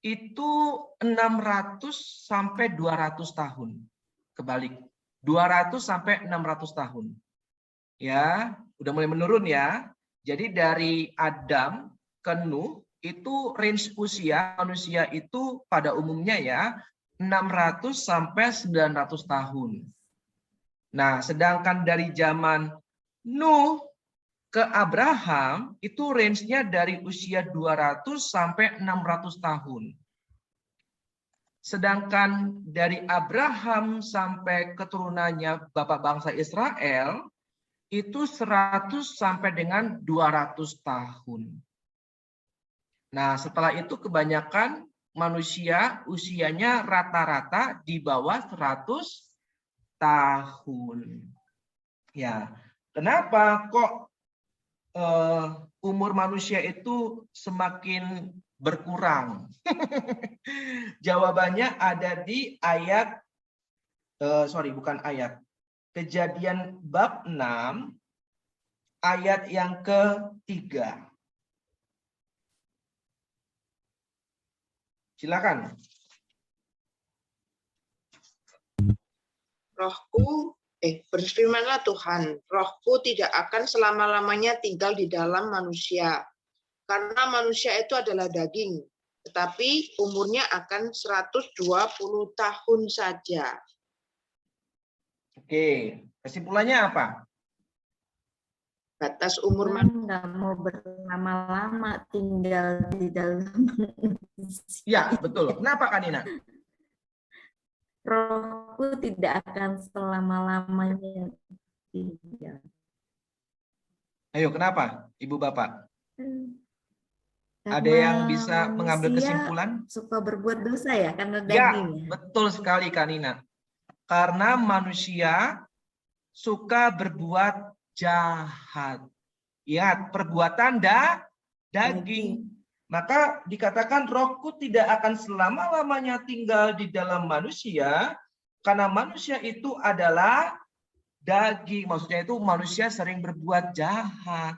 itu 600 sampai 200 tahun. Kebalik. 200 sampai 600 tahun. Ya, udah mulai menurun ya. Jadi dari Adam ke Nuh itu range usia manusia itu pada umumnya ya 600 sampai 900 tahun. Nah, sedangkan dari zaman Nuh ke Abraham itu range-nya dari usia 200 sampai 600 tahun. Sedangkan dari Abraham sampai keturunannya Bapak bangsa Israel itu 100 sampai dengan 200 tahun. Nah, setelah itu kebanyakan manusia usianya rata-rata di bawah 100 tahun. Ya, kenapa kok umur manusia itu semakin berkurang? Jawabannya ada di ayat, bukan ayat, Kejadian bab 6, ayat yang ke-3. Silakan. Berfirmanlah Tuhan, rohku tidak akan selama-lamanya tinggal di dalam manusia, karena manusia itu adalah daging, tetapi umurnya akan 120 tahun saja. Oke, kesimpulannya apa? Batas umur Tuhan nggak mau berlama-lama tinggal di dalam manusia. Ya, betul. Kenapa, Kak Nina? Rohku tidak akan selama-lamanya tinggal. Ayo, kenapa, Ibu Bapak? Ada Karena yang bisa mengambil manusia kesimpulan? suka berbuat dosa ya, karena Ya, daging. betul sekali, Kak Nina. Karena manusia suka berbuat jahat. Ya, perbuatan daging. Maka dikatakan rohku tidak akan selama-lamanya tinggal di dalam manusia, karena manusia itu adalah daging. Maksudnya itu manusia sering berbuat jahat.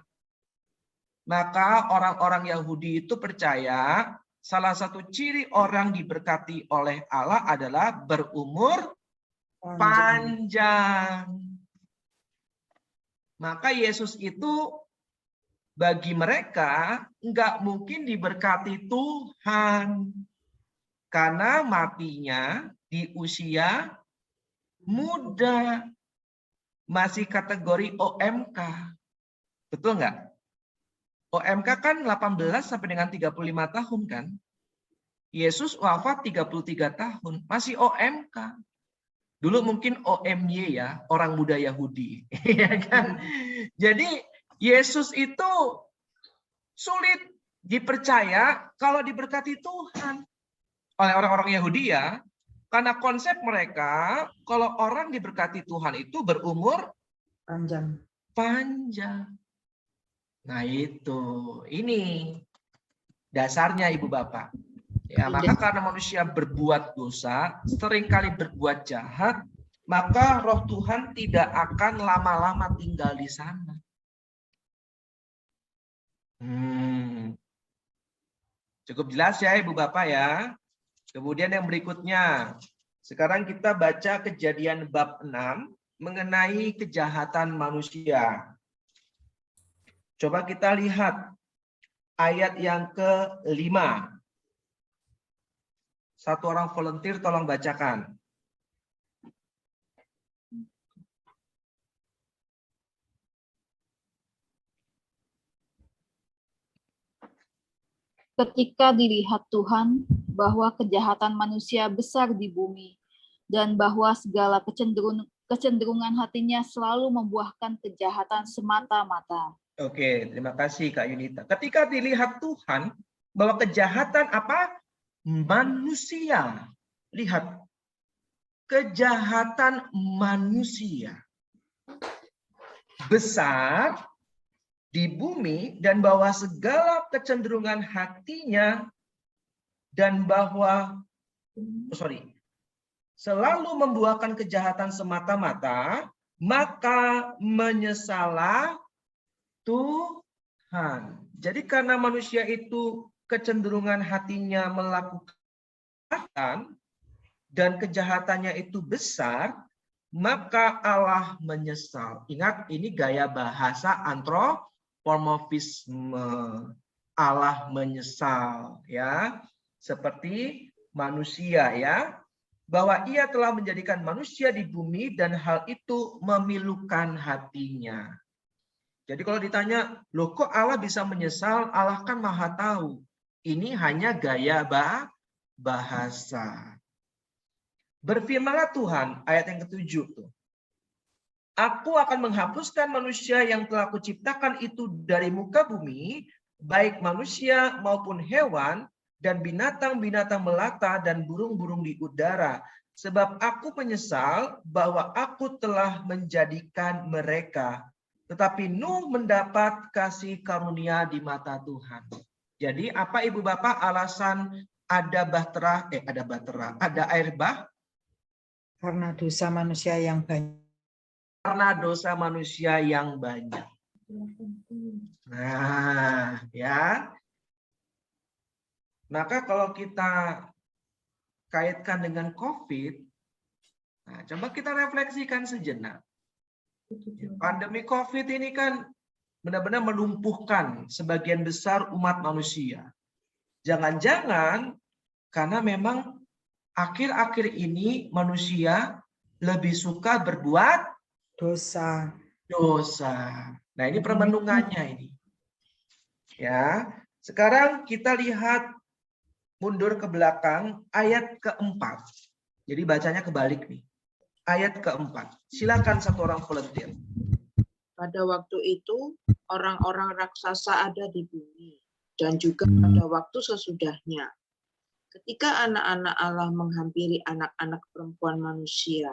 Maka orang-orang Yahudi itu percaya salah satu ciri orang diberkati oleh Allah adalah berumur panjang. Maka Yesus itu bagi mereka nggak mungkin diberkati Tuhan. Karena matinya di usia muda. Masih kategori OMK. Betul nggak? OMK kan 18 sampai dengan 35 tahun kan? Yesus wafat 33 tahun. Masih OMK. Dulu mungkin OMY ya, orang muda Yahudi. Ya kan? Jadi Yesus itu sulit dipercaya kalau diberkati Tuhan oleh orang-orang Yahudi ya. Karena konsep mereka kalau orang diberkati Tuhan itu berumur panjang. Nah itu, ini dasarnya Ibu Bapak. Ya, maka karena manusia berbuat dosa, seringkali berbuat jahat, maka roh Tuhan tidak akan lama-lama tinggal di sana. Cukup jelas ya Ibu Bapak ya. Kemudian yang berikutnya, sekarang kita baca Kejadian bab 6 mengenai kejahatan manusia. Coba kita lihat ayat yang ke-5. Satu orang volunteer tolong bacakan. Ketika dilihat Tuhan bahwa kejahatan manusia besar di bumi dan bahwa segala kecenderungan hatinya selalu membuahkan kejahatan semata-mata. Oke, terima kasih Kak Yunita. Ketika dilihat Tuhan bahwa kejahatan apa? Manusia. Lihat. Kejahatan manusia besar di bumi dan bahwa segala kecenderungan hatinya dan bahwa selalu membuahkan kejahatan semata-mata, maka menyesalah Tuhan. Jadi karena manusia itu kecenderungan hatinya melakukan kejahatan dan kejahatannya itu besar, maka Allah menyesal. Ingat, ini gaya bahasa antropomorfisme. Allah menyesal, ya, seperti manusia, ya, bahwa Ia telah menjadikan manusia di bumi dan hal itu memilukan hatinya. Jadi kalau ditanya, loh kok Allah bisa menyesal? Allah kan Maha Tahu. Ini hanya gaya bahasa. Berfirmanlah Tuhan, ayat yang ke-7 tuh. Aku akan menghapuskan manusia yang telah kuciptakan itu dari muka bumi, baik manusia maupun hewan, dan binatang-binatang melata dan burung-burung di udara. Sebab aku menyesal bahwa aku telah menjadikan mereka Tetapi Nuh mendapat kasih karunia di mata Tuhan. Jadi apa Ibu Bapak alasan ada air bah? Karena dosa manusia yang banyak. Karena dosa manusia yang banyak. Nah, ya. Maka kalau kita kaitkan dengan COVID, nah, coba kita refleksikan sejenak. Pandemi COVID ini kan benar-benar melumpuhkan sebagian besar umat manusia. Jangan-jangan karena memang akhir-akhir ini manusia lebih suka berbuat Dosa. Nah, ini permenungannya ini. Ya, sekarang kita lihat mundur ke belakang ayat keempat. Jadi bacanya kebalik nih. Ayat keempat. Silakan satu orang volunteer. Pada waktu itu, orang-orang raksasa ada di bumi, dan juga pada waktu sesudahnya. Ketika anak-anak Allah menghampiri anak-anak perempuan manusia,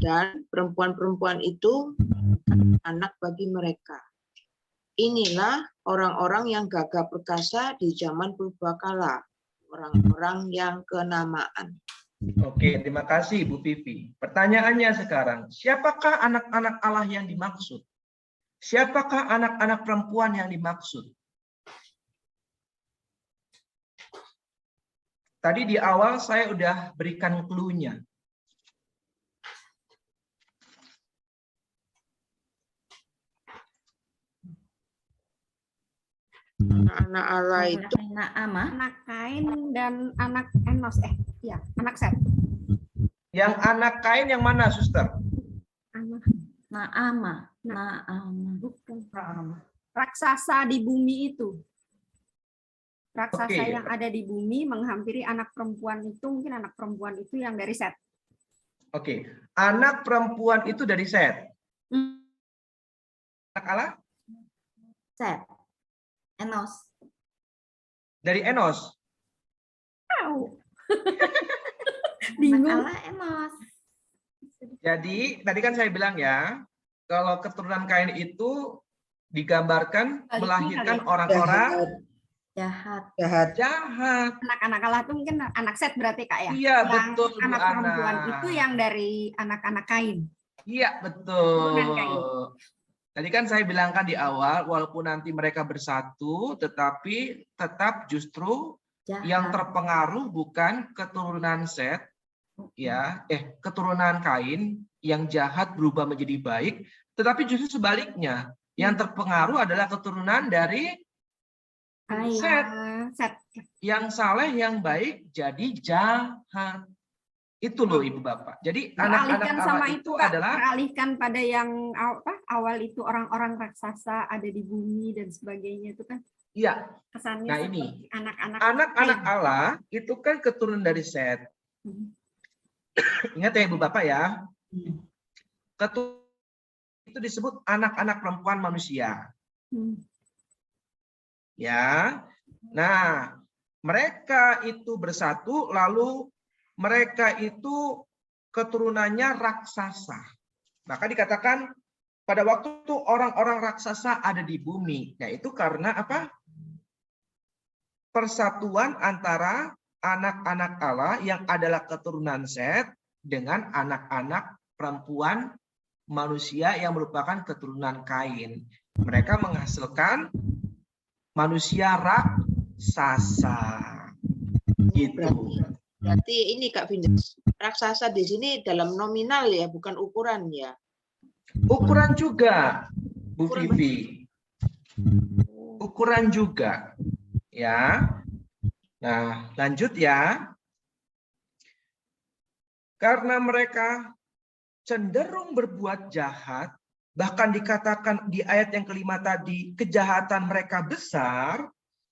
dan perempuan-perempuan itu anak bagi mereka. Inilah orang-orang yang gagah perkasa di zaman purbakala, orang-orang yang kenamaan. Oke, terima kasih Bu Vivi. Pertanyaannya sekarang, siapakah anak-anak Allah yang dimaksud? Siapakah anak-anak perempuan yang dimaksud? Tadi di awal saya udah berikan clue-nya. Anak-anak Allah itu Anak Kain dan anak Enos. Anak Set. Yang anak Kain yang mana, Suster? Anak Naama. bukan. Raksasa di bumi itu. Raksasa Oke. yang ada di bumi menghampiri anak perempuan itu, mungkin anak perempuan itu yang dari Set. Oke, anak perempuan itu dari Set. Anak Allah? Set. Enos. Dari Enos. Tahu. Anak Bingung. Allah Enos. Jadi tadi kan saya bilang ya, kalau keturunan Kain itu digambarkan Baliknya melahirkan kali ya? orang-orang Jahat. jahat. Anak-anak Allah itu mungkin anak Set berarti Kak ya? Iya, Yang betul, Bu anak Ana. perempuan itu yang dari anak-anak Kain. Iya, betul. Keturunan Kain. Tadi kan saya bilangkan di awal, walaupun nanti mereka bersatu, tetapi tetap justru Jahat. yang terpengaruh bukan keturunan Set, ya, keturunan Kain yang jahat berubah menjadi baik, tetapi justru sebaliknya, yang terpengaruh adalah keturunan dari Kain. Set. yang saleh, yang baik jadi jahat. Itu loh Ibu Bapak. Jadi anak-anak Beralihkan Allah sama itu Kak. adalah Beralihkan pada yang awal itu orang-orang raksasa ada di bumi dan sebagainya itu kan iya. kesannya Nah, seperti ini. anak-anak Anak-anak Kain. Allah itu kan keturunan dari Set. Ingat ya Ibu Bapak ya. Keturunan itu disebut anak-anak perempuan manusia. Ya. Nah, mereka itu bersatu lalu mereka itu keturunannya raksasa. Maka dikatakan pada waktu itu orang-orang raksasa ada di bumi. Nah, itu karena apa? Persatuan antara anak-anak Allah yang adalah keturunan Set dengan anak-anak perempuan manusia yang merupakan keturunan Kain. Mereka menghasilkan manusia raksasa. Gitu. berarti ini Kak Vindes, raksasa di sini dalam nominal ya, bukan ukuran ya. Ukuran juga, Bu Ukuran Vivi. Ukuran juga. Ya. Nah, lanjut ya. Karena mereka cenderung berbuat jahat, bahkan dikatakan di ayat yang kelima tadi, kejahatan mereka besar,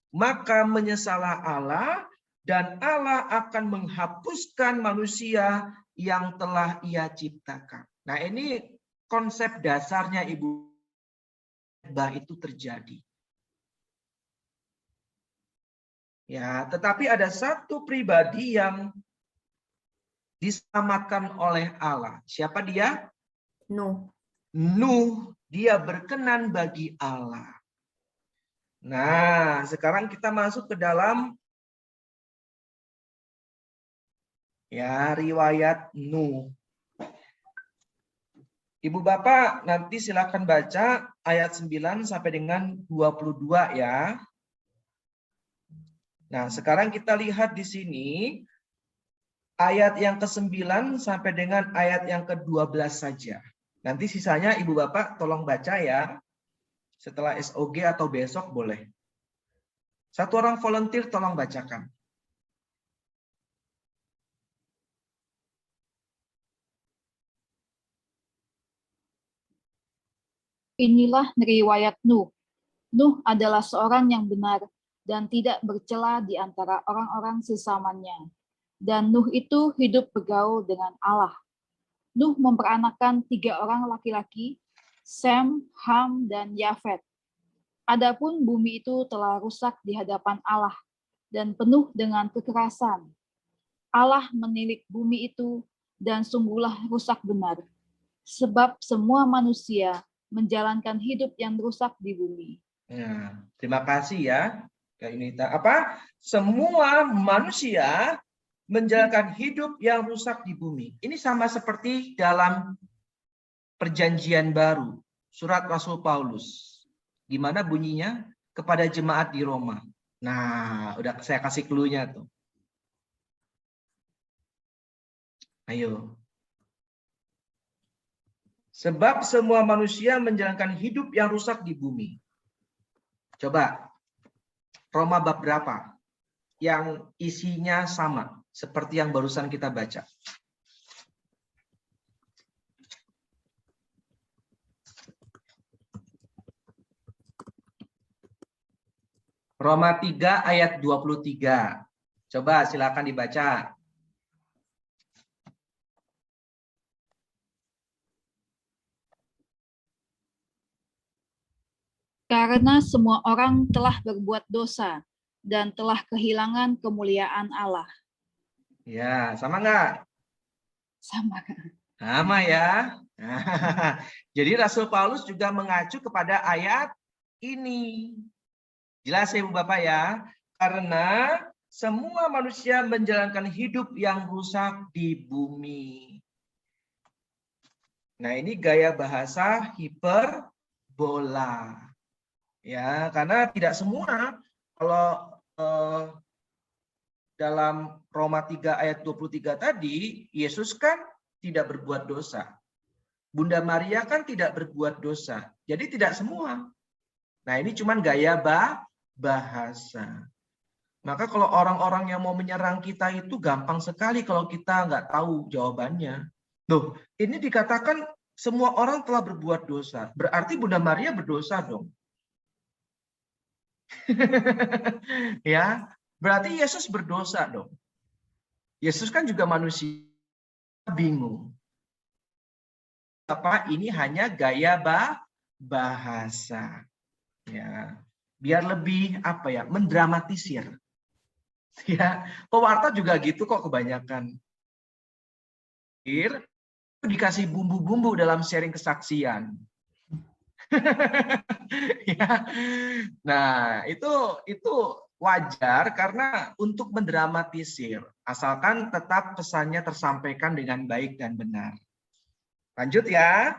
maka menyesalah Allah, dan Allah akan menghapuskan manusia yang telah Ia ciptakan. Nah, ini konsep dasarnya Ibu itu terjadi. Ya, tetapi ada satu pribadi yang diselamatkan oleh Allah. Siapa dia? Nuh. Nuh dia berkenan bagi Allah. Nah, sekarang kita masuk ke dalam ya riwayat Nuh. Ibu Bapak nanti silakan baca ayat 9 sampai dengan 22 ya. Nah, sekarang kita lihat di sini ayat yang ke-9 sampai dengan ayat yang ke-12 saja. Nanti sisanya Ibu Bapak tolong baca ya. Setelah SOG atau besok boleh. Satu orang volunteer tolong bacakan. Inilah riwayat Nuh. Nuh adalah seorang yang benar dan tidak bercela di antara orang-orang sesamanya. Dan Nuh itu hidup bergaul dengan Allah. Nuh memperanakkan 3 orang laki-laki, Sem, Ham, dan Yafet. Adapun bumi itu telah rusak di hadapan Allah dan penuh dengan kekerasan. Allah menilik bumi itu dan sungguhlah rusak benar, sebab semua manusia menjalankan hidup yang rusak di bumi. Nah, terima kasih ya. Ini semua manusia menjalankan hidup yang rusak di bumi. Ini sama seperti dalam Perjanjian Baru, surat Rasul Paulus. Gimana bunyinya? Kepada jemaat di Roma. Nah, udah saya kasih clue-nya tuh. Ayo. Sebab semua manusia menjalankan hidup yang rusak di bumi. Coba, Roma bab berapa? Yang isinya sama, seperti yang barusan kita baca. Roma 3 ayat 23. Coba silakan dibaca. Karena semua orang telah berbuat dosa dan telah kehilangan kemuliaan Allah. Ya, sama nggak? Sama. Sama ya. Jadi Rasul Paulus juga mengacu kepada ayat ini. Jelas ya Ibu Bapak ya? Karena semua manusia menjalankan hidup yang rusak di bumi. Nah, ini gaya bahasa hiperbola. Ya, karena tidak semua kalau dalam Roma 3 ayat 23 tadi, Yesus kan tidak berbuat dosa. Bunda Maria kan tidak berbuat dosa. Jadi tidak semua. Nah, ini cuman gaya bahasa. Maka kalau orang-orang yang mau menyerang kita itu gampang sekali kalau kita nggak tahu jawabannya. Loh, ini dikatakan semua orang telah berbuat dosa. Berarti Bunda Maria berdosa dong. Ya, berarti Yesus berdosa dong. Yesus kan juga manusia, bingung. Apa ini hanya gaya bahasa. Ya, biar lebih mendramatisir. Ya, pewarta juga gitu kok kebanyakan. Dikasih bumbu-bumbu dalam sharing kesaksian. Ya. Nah, itu wajar karena untuk mendramatisir, asalkan tetap pesannya tersampaikan dengan baik dan benar. Lanjut ya.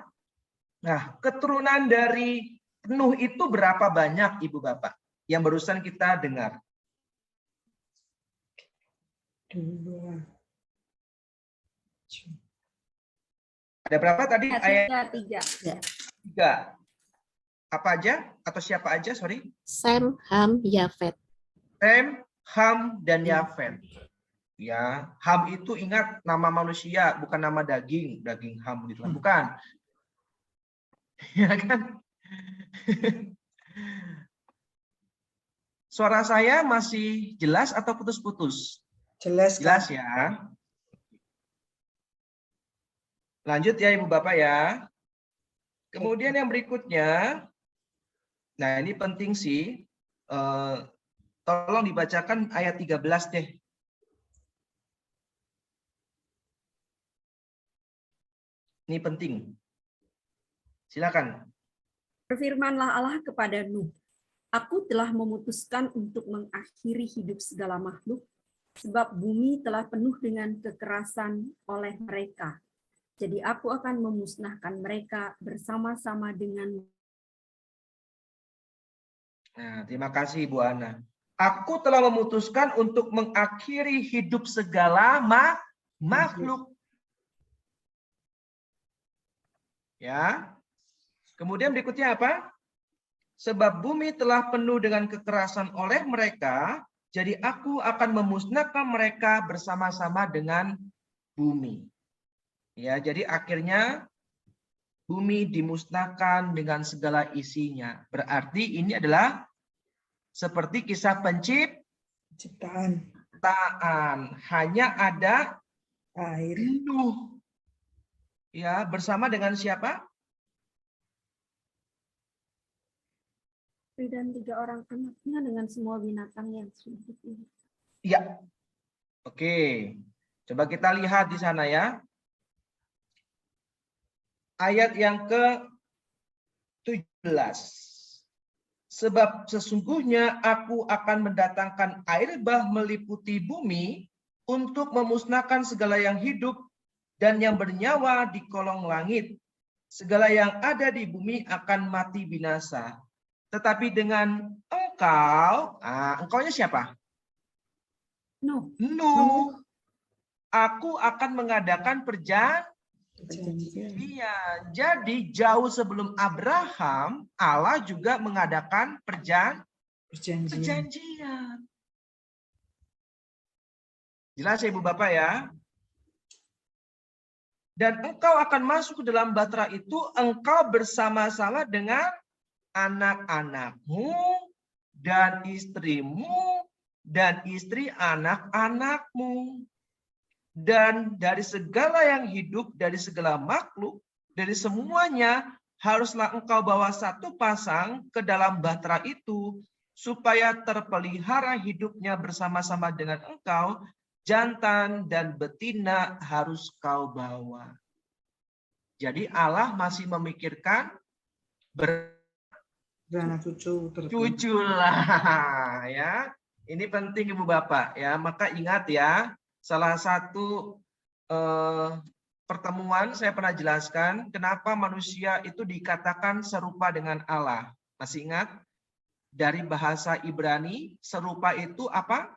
Nah, keturunan dari Nuh itu berapa banyak Ibu Bapak yang barusan kita dengar? 2. Ada berapa tadi? Ayat 3. 3. Apa aja? Atau siapa aja? Sorry. Sem, Ham, Yafet. Sem, Ham, dan Yafet. Ya, Ham itu ingat nama manusia, bukan nama daging Ham gitu kan. Bukan. Ya kan? Suara saya masih jelas atau putus-putus? Jelas, Jelas Kak. ya. Lanjut ya Ibu Bapak ya. Kemudian yang berikutnya, nah ini penting sih, tolong dibacakan ayat 13 deh. Ini penting. Silakan. Berfirmanlah Allah kepada Nuh, Aku telah memutuskan untuk mengakhiri hidup segala makhluk, sebab bumi telah penuh dengan kekerasan oleh mereka. Jadi aku akan memusnahkan mereka bersama-sama dengan. Nah, terima kasih Bu Ana. Aku telah memutuskan untuk mengakhiri hidup segala makhluk. Ya. Kemudian berikutnya apa? Sebab bumi telah penuh dengan kekerasan oleh mereka, jadi aku akan memusnahkan mereka bersama-sama dengan bumi. Ya, jadi akhirnya bumi dimusnahkan dengan segala isinya. Berarti ini adalah seperti kisah Ciptaan hanya ada air. Nuh. Ya, bersama dengan siapa? Dan 3 orang anaknya dengan semua binatang yang sudah dipilih. Ya. Oke. Coba kita lihat di sana ya. Ayat yang ke-17. Sebab sesungguhnya aku akan mendatangkan air bah meliputi bumi untuk memusnahkan segala yang hidup dan yang bernyawa di kolong langit. Segala yang ada di bumi akan mati binasa. Tetapi dengan engkau, engkaunya siapa? Nuh. Aku akan mengadakan perjanjian. Jadi jauh sebelum Abraham, Allah juga mengadakan perjanjian. Jelas ya Ibu Bapak ya? Dan engkau akan masuk ke dalam batra itu, engkau bersama-sama dengan anak-anakmu dan istrimu dan istri anak-anakmu. Dan dari segala yang hidup, dari segala makhluk, dari semuanya, haruslah engkau bawa satu pasang ke dalam batra itu, supaya terpelihara hidupnya bersama-sama dengan engkau, jantan dan betina harus kau bawa. Jadi Allah masih memikirkan Anak cucu lah ya. Ini penting Ibu Bapak ya. Maka ingat ya, salah satu pertemuan saya pernah jelaskan kenapa manusia itu dikatakan serupa dengan Allah. Masih ingat? Dari bahasa Ibrani serupa itu apa?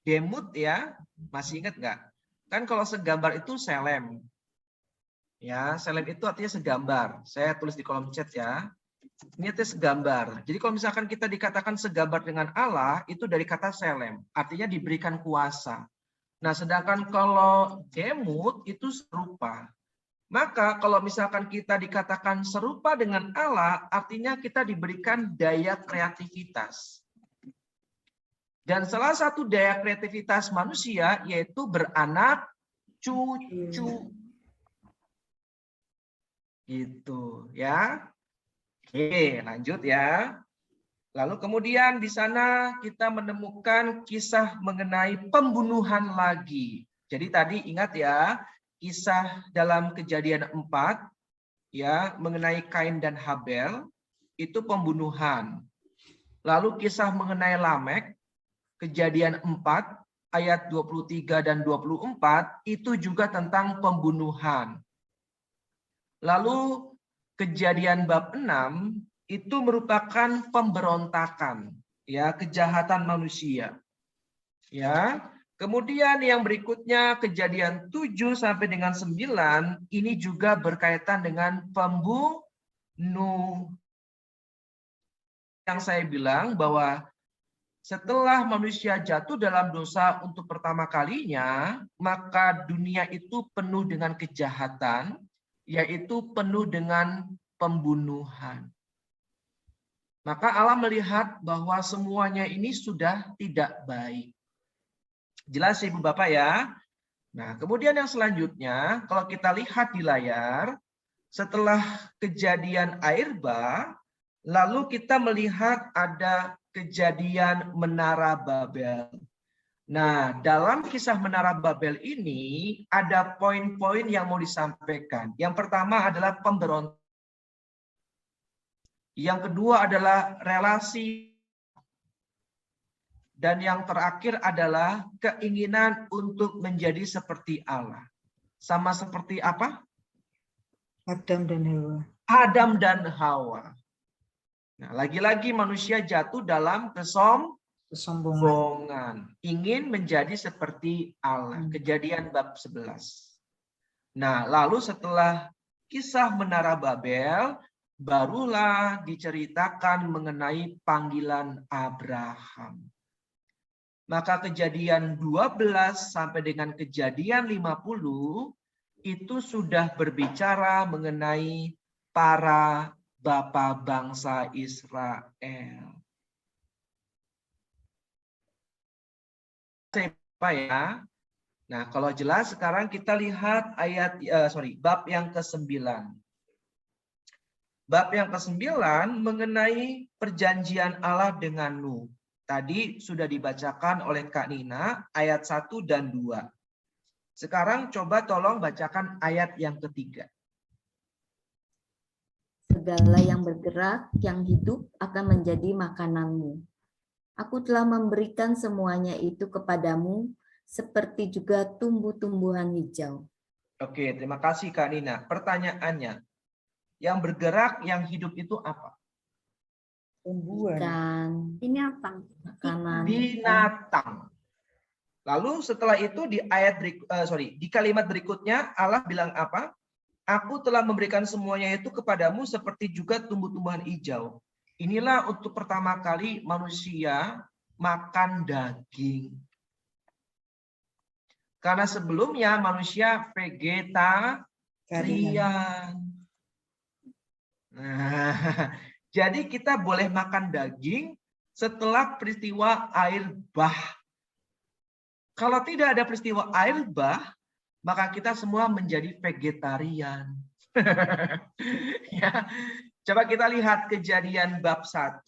Demut ya. Masih ingat nggak? Kan kalau segambar itu selem. Ya, selem itu artinya segambar. Saya tulis di kolom chat ya. Ini artinya segambar. Jadi kalau misalkan kita dikatakan segambar dengan Allah, itu dari kata selem. Artinya diberikan kuasa. Nah, sedangkan kalau demut itu serupa. Maka kalau misalkan kita dikatakan serupa dengan Allah, artinya kita diberikan daya kreativitas. Dan salah satu daya kreativitas manusia yaitu beranak cucu. Gitu ya. Oke, lanjut ya. Lalu kemudian di sana kita menemukan kisah mengenai pembunuhan lagi. Jadi tadi ingat ya, kisah dalam Kejadian 4 ya mengenai Kain dan Habel itu pembunuhan. Lalu kisah mengenai Lamek Kejadian 4 ayat 23 dan 24 itu juga tentang pembunuhan. Lalu Kejadian bab 6 itu merupakan pemberontakan, ya, kejahatan manusia. Ya. Kemudian yang berikutnya Kejadian 7 sampai dengan 9 ini juga berkaitan dengan pembunuh. Yang saya bilang bahwa setelah manusia jatuh dalam dosa untuk pertama kalinya, maka dunia itu penuh dengan kejahatan, yaitu penuh dengan pembunuhan. Maka Allah melihat bahwa semuanya ini sudah tidak baik. Jelas Ibu Bapak ya? Nah, kemudian yang selanjutnya, kalau kita lihat di layar, setelah kejadian air bah, lalu kita melihat ada kejadian Menara Babel. Nah, dalam kisah Menara Babel ini ada poin-poin yang mau disampaikan. Yang pertama adalah pemberontakan. Yang kedua adalah relasi. Dan yang terakhir adalah keinginan untuk menjadi seperti Allah. Sama seperti apa? Adam dan Hawa. Adam dan Hawa. Nah, lagi-lagi manusia jatuh dalam kesombongan. Ingin menjadi seperti Allah. Kejadian bab 11. Nah, lalu setelah kisah Menara Babel, barulah diceritakan mengenai panggilan Abraham. Maka kejadian 12 sampai dengan kejadian 50 itu sudah berbicara mengenai para bapa bangsa Israel. Siapa ya? Nah, kalau jelas sekarang kita lihat bab yang ke-9. Bab yang ke-9 mengenai perjanjian Allah dengan Nuh. Tadi sudah dibacakan oleh Kak Nina ayat 1 dan 2. Sekarang coba tolong bacakan ayat yang ketiga. Segala yang bergerak, yang hidup akan menjadi makananmu. Aku telah memberikan semuanya itu kepadamu, seperti juga tumbuh-tumbuhan hijau. Oke, terima kasih Kak Nina. Pertanyaannya, yang bergerak, yang hidup itu apa? Tumbuhan. Ikan, Binatang. makanan. Binatang. Lalu setelah itu di kalimat berikutnya Allah bilang apa? Aku telah memberikan semuanya itu kepadamu seperti juga tumbuh-tumbuhan hijau. Inilah untuk pertama kali manusia makan daging. Karena sebelumnya manusia vegetarian. Nah, jadi kita boleh makan daging setelah peristiwa air bah. Kalau tidak ada peristiwa air bah, maka kita semua menjadi vegetarian. Ya. Coba kita lihat kejadian bab 1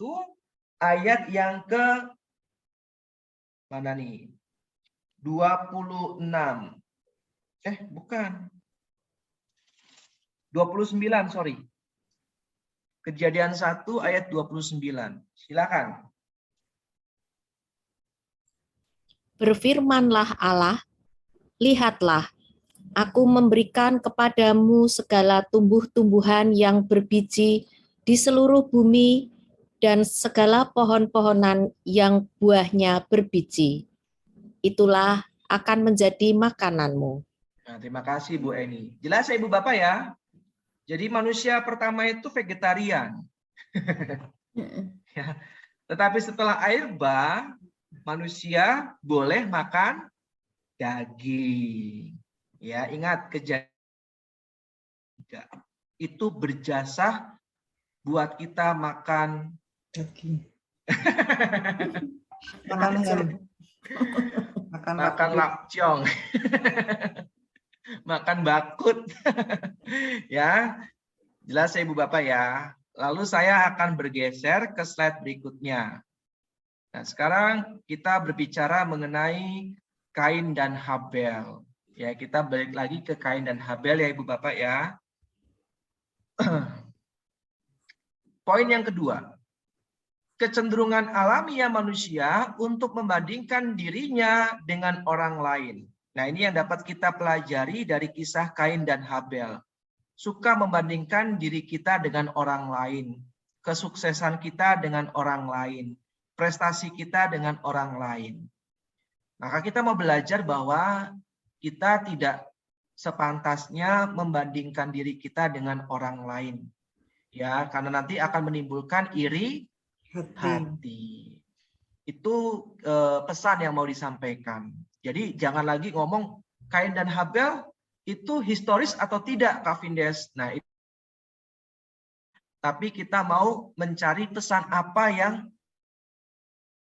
ayat yang ke mana nih? 26. Bukan. 29, sorry. Kejadian 1 ayat 29. Silakan. Berfirmanlah Allah, lihatlah, aku memberikan kepadamu segala tumbuh-tumbuhan yang berbiji di seluruh bumi dan segala pohon-pohonan yang buahnya berbiji. Itulah akan menjadi makananmu. Nah, terima kasih Bu Eni. Jelas ya Ibu Bapak ya? Jadi manusia pertama itu vegetarian. Ya. Tetapi setelah air bah, manusia boleh makan daging. Ya, ingat kejadian itu berjasa buat kita makan Daging. Makan ham. makan lapcong. Makan bakut. Ya, jelas ya Ibu Bapak ya. Lalu saya akan bergeser ke slide berikutnya. Nah, sekarang kita berbicara mengenai Kain dan Habel. Ya, kita balik lagi ke Kain dan Habel ya Ibu Bapak ya. Poin yang kedua. Kecenderungan alamiah manusia untuk membandingkan dirinya dengan orang lain. Nah, ini yang dapat kita pelajari dari kisah Kain dan Habel. Suka membandingkan diri kita dengan orang lain, kesuksesan kita dengan orang lain, prestasi kita dengan orang lain. Maka kita mau belajar bahwa kita tidak sepantasnya membandingkan diri kita dengan orang lain. Ya, karena nanti akan menimbulkan iri hati. Itu pesan yang mau disampaikan. Jadi jangan lagi ngomong Kain dan Habel itu historis atau tidak, Kak Vindes. Nah, tapi kita mau mencari pesan apa yang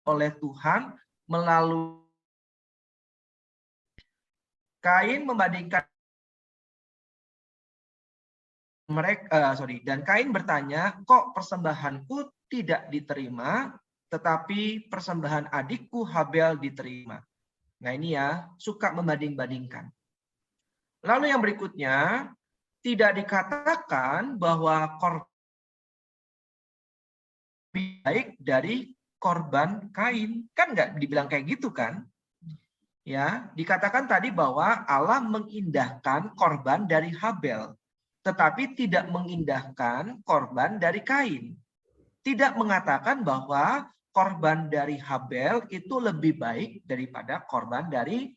oleh Tuhan melalui Kain membandingkan mereka, dan Kain bertanya, kok persembahanku tidak diterima, tetapi persembahan adikku Habel diterima. Nah ini ya, suka membanding-bandingkan. Lalu yang berikutnya, tidak dikatakan bahwa korban lebih baik dari korban Kain. Kan nggak dibilang kayak gitu kan? Ya, dikatakan tadi bahwa Allah mengindahkan korban dari Habel, tetapi tidak mengindahkan korban dari Kain. Tidak mengatakan bahwa korban dari Habel itu lebih baik daripada korban dari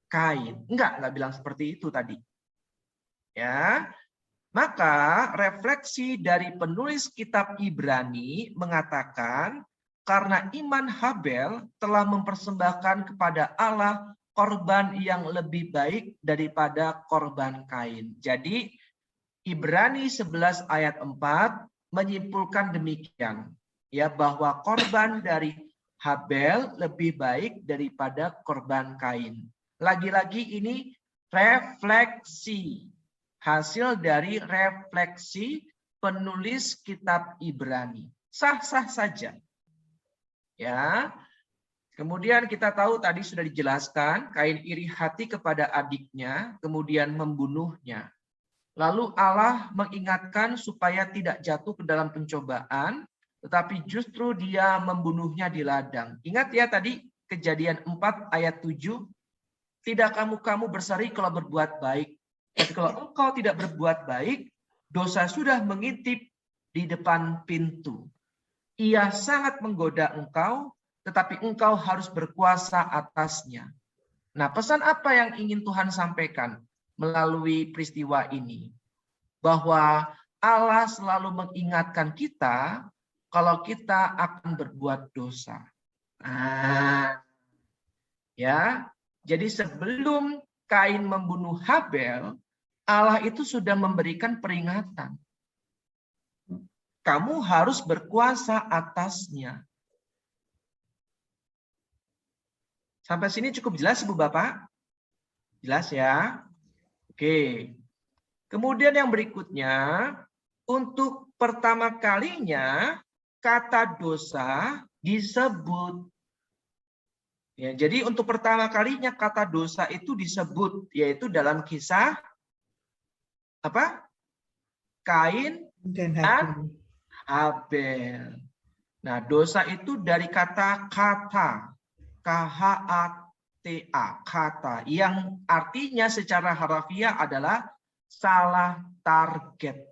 Kain. Enggak bilang seperti itu tadi. Ya. Maka refleksi dari penulis kitab Ibrani mengatakan karena iman Habel telah mempersembahkan kepada Allah korban yang lebih baik daripada korban Kain. Jadi Ibrani 11 ayat 4 menyimpulkan demikian, ya, bahwa korban dari Habel lebih baik daripada korban Kain. Lagi-lagi ini refleksi, hasil dari refleksi penulis kitab Ibrani. Sah-sah saja. Ya. Kemudian kita tahu tadi sudah dijelaskan, Kain iri hati kepada adiknya, kemudian membunuhnya. Lalu Allah mengingatkan supaya tidak jatuh ke dalam pencobaan, tetapi justru dia membunuhnya di ladang. Ingat ya tadi Kejadian 4 ayat 7, tidak kamu berseri kalau berbuat baik. Tapi kalau engkau tidak berbuat baik, dosa sudah mengintip di depan pintu. Ia sangat menggoda engkau, tetapi engkau harus berkuasa atasnya. Nah, pesan apa yang ingin Tuhan sampaikan melalui peristiwa ini? Bahwa Allah selalu mengingatkan kita kalau kita akan berbuat dosa. Nah, ya, jadi sebelum Kain membunuh Habel, Allah itu sudah memberikan peringatan. Kamu harus berkuasa atasnya. Sampai sini cukup jelas, Ibu Bapak? Jelas ya? Oke. Kemudian yang berikutnya, untuk pertama kalinya kata dosa disebut. Ya, jadi untuk pertama kalinya kata dosa itu disebut, yaitu dalam kisah apa? Kain dan Habel. Nah, dosa itu dari kata, K-H-A-T-A, kata, yang artinya secara harafiah adalah salah target.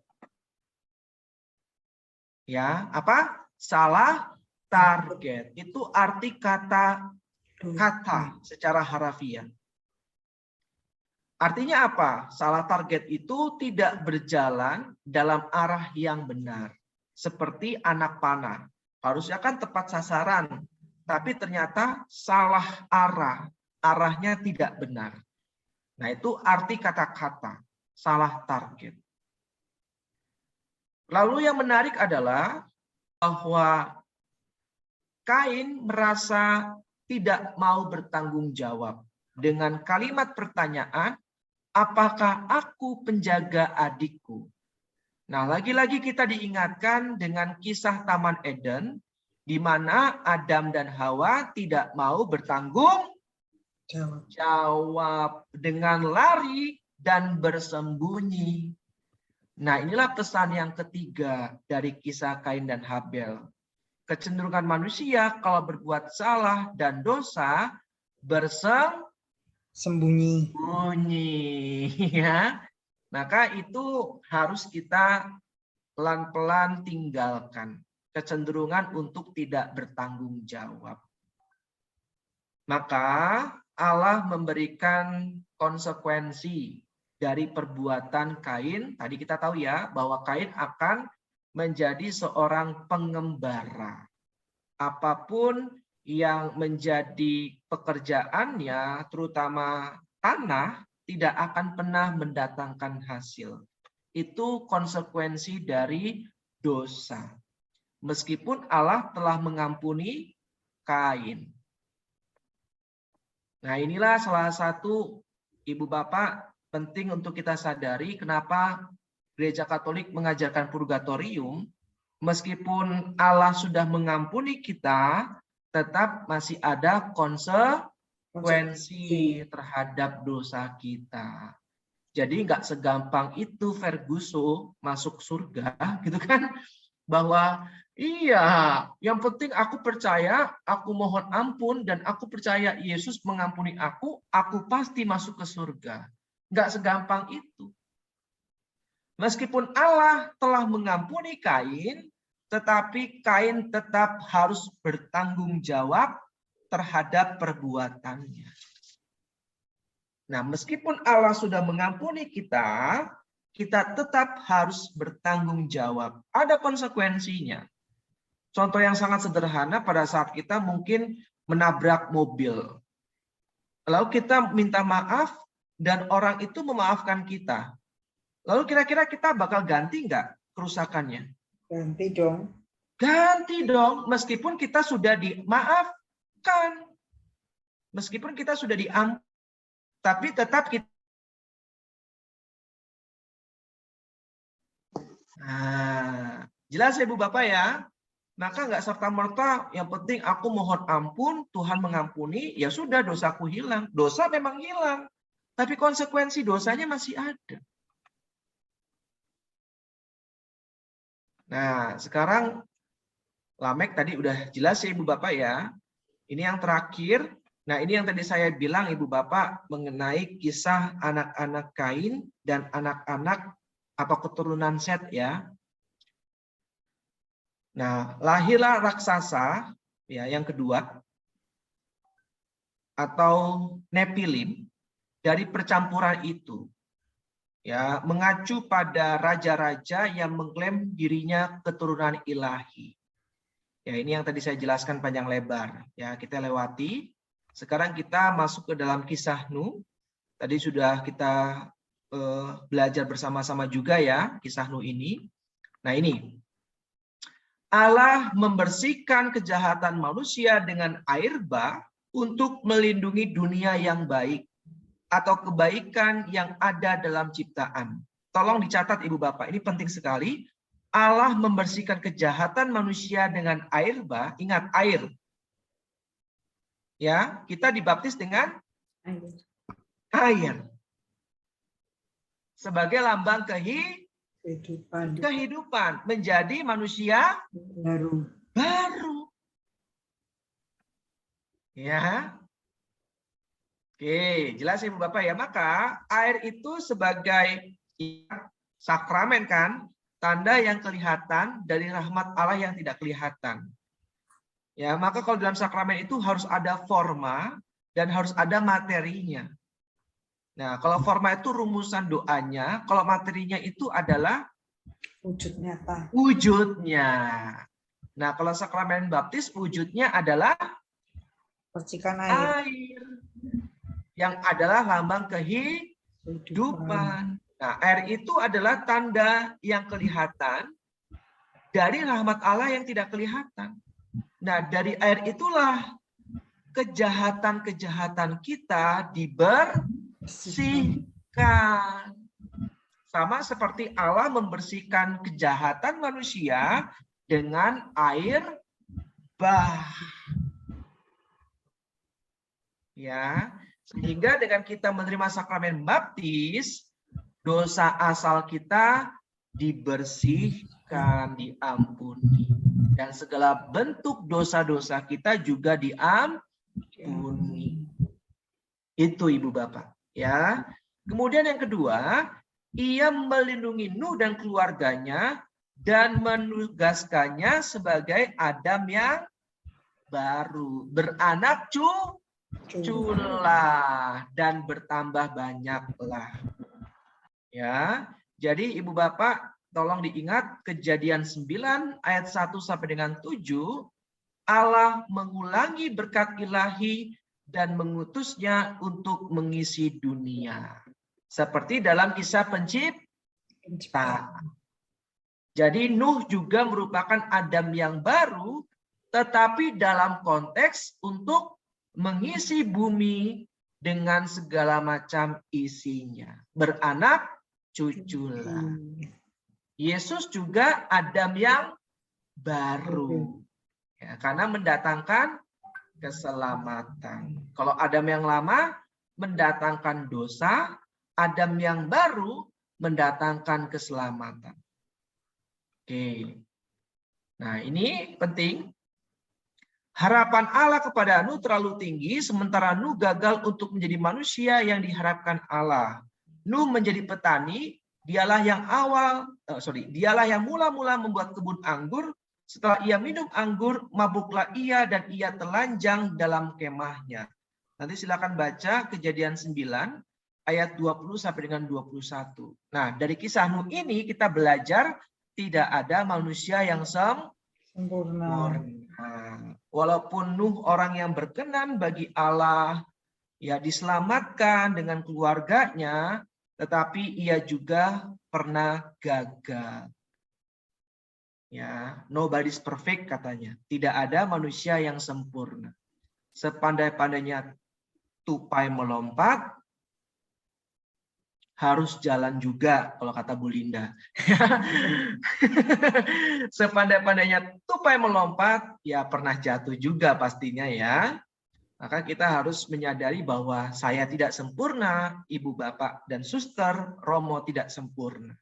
Ya, apa? Salah target. Itu arti kata secara harafiah. Artinya apa? Salah target itu tidak berjalan dalam arah yang benar. Seperti anak panah. Harusnya kan tepat sasaran. Tapi ternyata salah arah. Arahnya tidak benar. Nah, itu arti kata-kata. Salah target. Lalu yang menarik adalah bahwa Kain merasa tidak mau bertanggung jawab dengan kalimat pertanyaan, apakah aku penjaga adikku? Nah, lagi-lagi kita diingatkan dengan kisah Taman Eden, di mana Adam dan Hawa tidak mau bertanggung jawab dengan lari dan bersembunyi. Nah, inilah pesan yang ketiga dari kisah Kain dan Habel. Kecenderungan manusia kalau berbuat salah dan dosa bersembunyi, ya. Maka itu harus kita pelan-pelan tinggalkan. Kecenderungan untuk tidak bertanggung jawab. Maka Allah memberikan konsekuensi dari perbuatan Kain. Tadi kita tahu ya bahwa Kain akan menjadi seorang pengembara. Apapun yang menjadi pekerjaannya, terutama tanah, tidak akan pernah mendatangkan hasil. Itu konsekuensi dari dosa. Meskipun Allah telah mengampuni Kain. Nah, inilah salah satu, Ibu Bapak, penting untuk kita sadari kenapa Gereja Katolik mengajarkan purgatorium. Meskipun Allah sudah mengampuni kita, tetap masih ada konsekuensi terhadap dosa kita. Jadi nggak segampang itu Ferguson masuk surga, gitu kan? bahwa iya, yang penting aku percaya, aku mohon ampun, dan aku percaya Yesus mengampuni aku pasti masuk ke surga. Nggak segampang itu. Meskipun Allah telah mengampuni Kain, tetapi Kain tetap harus bertanggung jawab terhadap perbuatannya. Nah, meskipun Allah sudah mengampuni kita, kita tetap harus bertanggung jawab. Ada konsekuensinya. Contoh yang sangat sederhana pada saat kita mungkin menabrak mobil. Lalu kita minta maaf dan orang itu memaafkan kita. Lalu kira-kira kita bakal ganti nggak kerusakannya? Ganti dong. Ganti dong, meskipun kita sudah dimaafkan. Meskipun kita sudah diampuni, tapi tetap kita. Nah, jelas ya Ibu Bapak ya? Maka nggak serta-merta yang penting aku mohon ampun, Tuhan mengampuni, ya sudah dosaku hilang. Dosa memang hilang, tapi konsekuensi dosanya masih ada. Nah, sekarang Lamek tadi udah jelas ya Ibu Bapak ya. Ini yang terakhir. Nah, ini yang tadi saya bilang Ibu Bapak mengenai kisah anak-anak Kain dan anak-anak atau keturunan Set ya. Nah, lahirlah raksasa ya yang kedua atau Nepilim dari percampuran itu. Ya, mengacu pada raja-raja yang mengklaim dirinya keturunan ilahi. Ya, ini yang tadi saya jelaskan panjang lebar. Ya, kita lewati. Sekarang kita masuk ke dalam kisah Nuh. Tadi sudah kita belajar bersama-sama juga ya kisah Nuh ini. Nah, ini. Allah membersihkan kejahatan manusia dengan air bah untuk melindungi dunia yang baik atau kebaikan yang ada dalam ciptaan. Tolong dicatat Ibu Bapak, ini penting sekali. Allah membersihkan kejahatan manusia dengan air bah, ingat air. Ya, kita dibaptis dengan air. Sebagai lambang kehidupan menjadi manusia baru. Ya. Oke, jelas Ibu Bapak ya. Maka air itu sebagai sakramen kan, tanda yang kelihatan dari rahmat Allah yang tidak kelihatan. Ya, maka kalau dalam sakramen itu harus ada forma dan harus ada materinya. Nah, kalau forma itu rumusan doanya, kalau materinya itu adalah Wujud nyata. wujudnya. Nah, kalau sakramen baptis wujudnya adalah Percikan air. Yang adalah lambang kehidupan. Nah, air itu adalah tanda yang kelihatan dari rahmat Allah yang tidak kelihatan. Nah, dari air itulah kejahatan-kejahatan kita dibersihkan. Sama seperti Allah membersihkan kejahatan manusia dengan air bah. Ya, sehingga dengan kita menerima sakramen baptis, dosa asal kita dibersihkan, diampuni. Dan segala bentuk dosa-dosa kita juga diampuni. Itu Ibu Bapak. Ya. Kemudian yang kedua, ia melindungi Nuh dan keluarganya dan menugaskannya sebagai Adam yang baru. Beranak cuculah dan bertambah banyaklah. Ya. Jadi Ibu Bapak tolong diingat Kejadian 9 ayat 1 sampai dengan 7, Allah mengulangi berkat ilahi dan mengutusnya untuk mengisi dunia. Seperti dalam kisah penciptaan. Jadi Nuh juga merupakan Adam yang baru, tetapi dalam konteks untuk mengisi bumi dengan segala macam isinya. Beranak cuculah. Yesus juga Adam yang baru. Ya, karena mendatangkan keselamatan. Kalau Adam yang lama mendatangkan dosa, Adam yang baru mendatangkan keselamatan. Oke. Nah, ini penting. Harapan Allah kepada Nuh terlalu tinggi, sementara Nuh gagal untuk menjadi manusia yang diharapkan Allah. Nuh menjadi petani, dialah yang mula-mula membuat kebun anggur. Setelah ia minum anggur, mabuklah ia dan ia telanjang dalam kemahnya. Nanti silakan baca Kejadian 9 ayat 20 sampai dengan 21. Nah, dari kisah Nuh ini kita belajar tidak ada manusia yang Sempurna. Walaupun Nuh orang yang berkenan bagi Allah, ya diselamatkan dengan keluarganya, tetapi ia juga pernah gagal. Ya, nobody's perfect katanya. Tidak ada manusia yang sempurna. Sepandai-pandainya tupai melompat, harus jalan juga, kalau kata Bu Linda. Sepandai-pandainya tupai melompat, ya pernah jatuh juga pastinya ya. Maka kita harus menyadari bahwa saya tidak sempurna, ibu, bapak, dan suster, Romo tidak sempurna.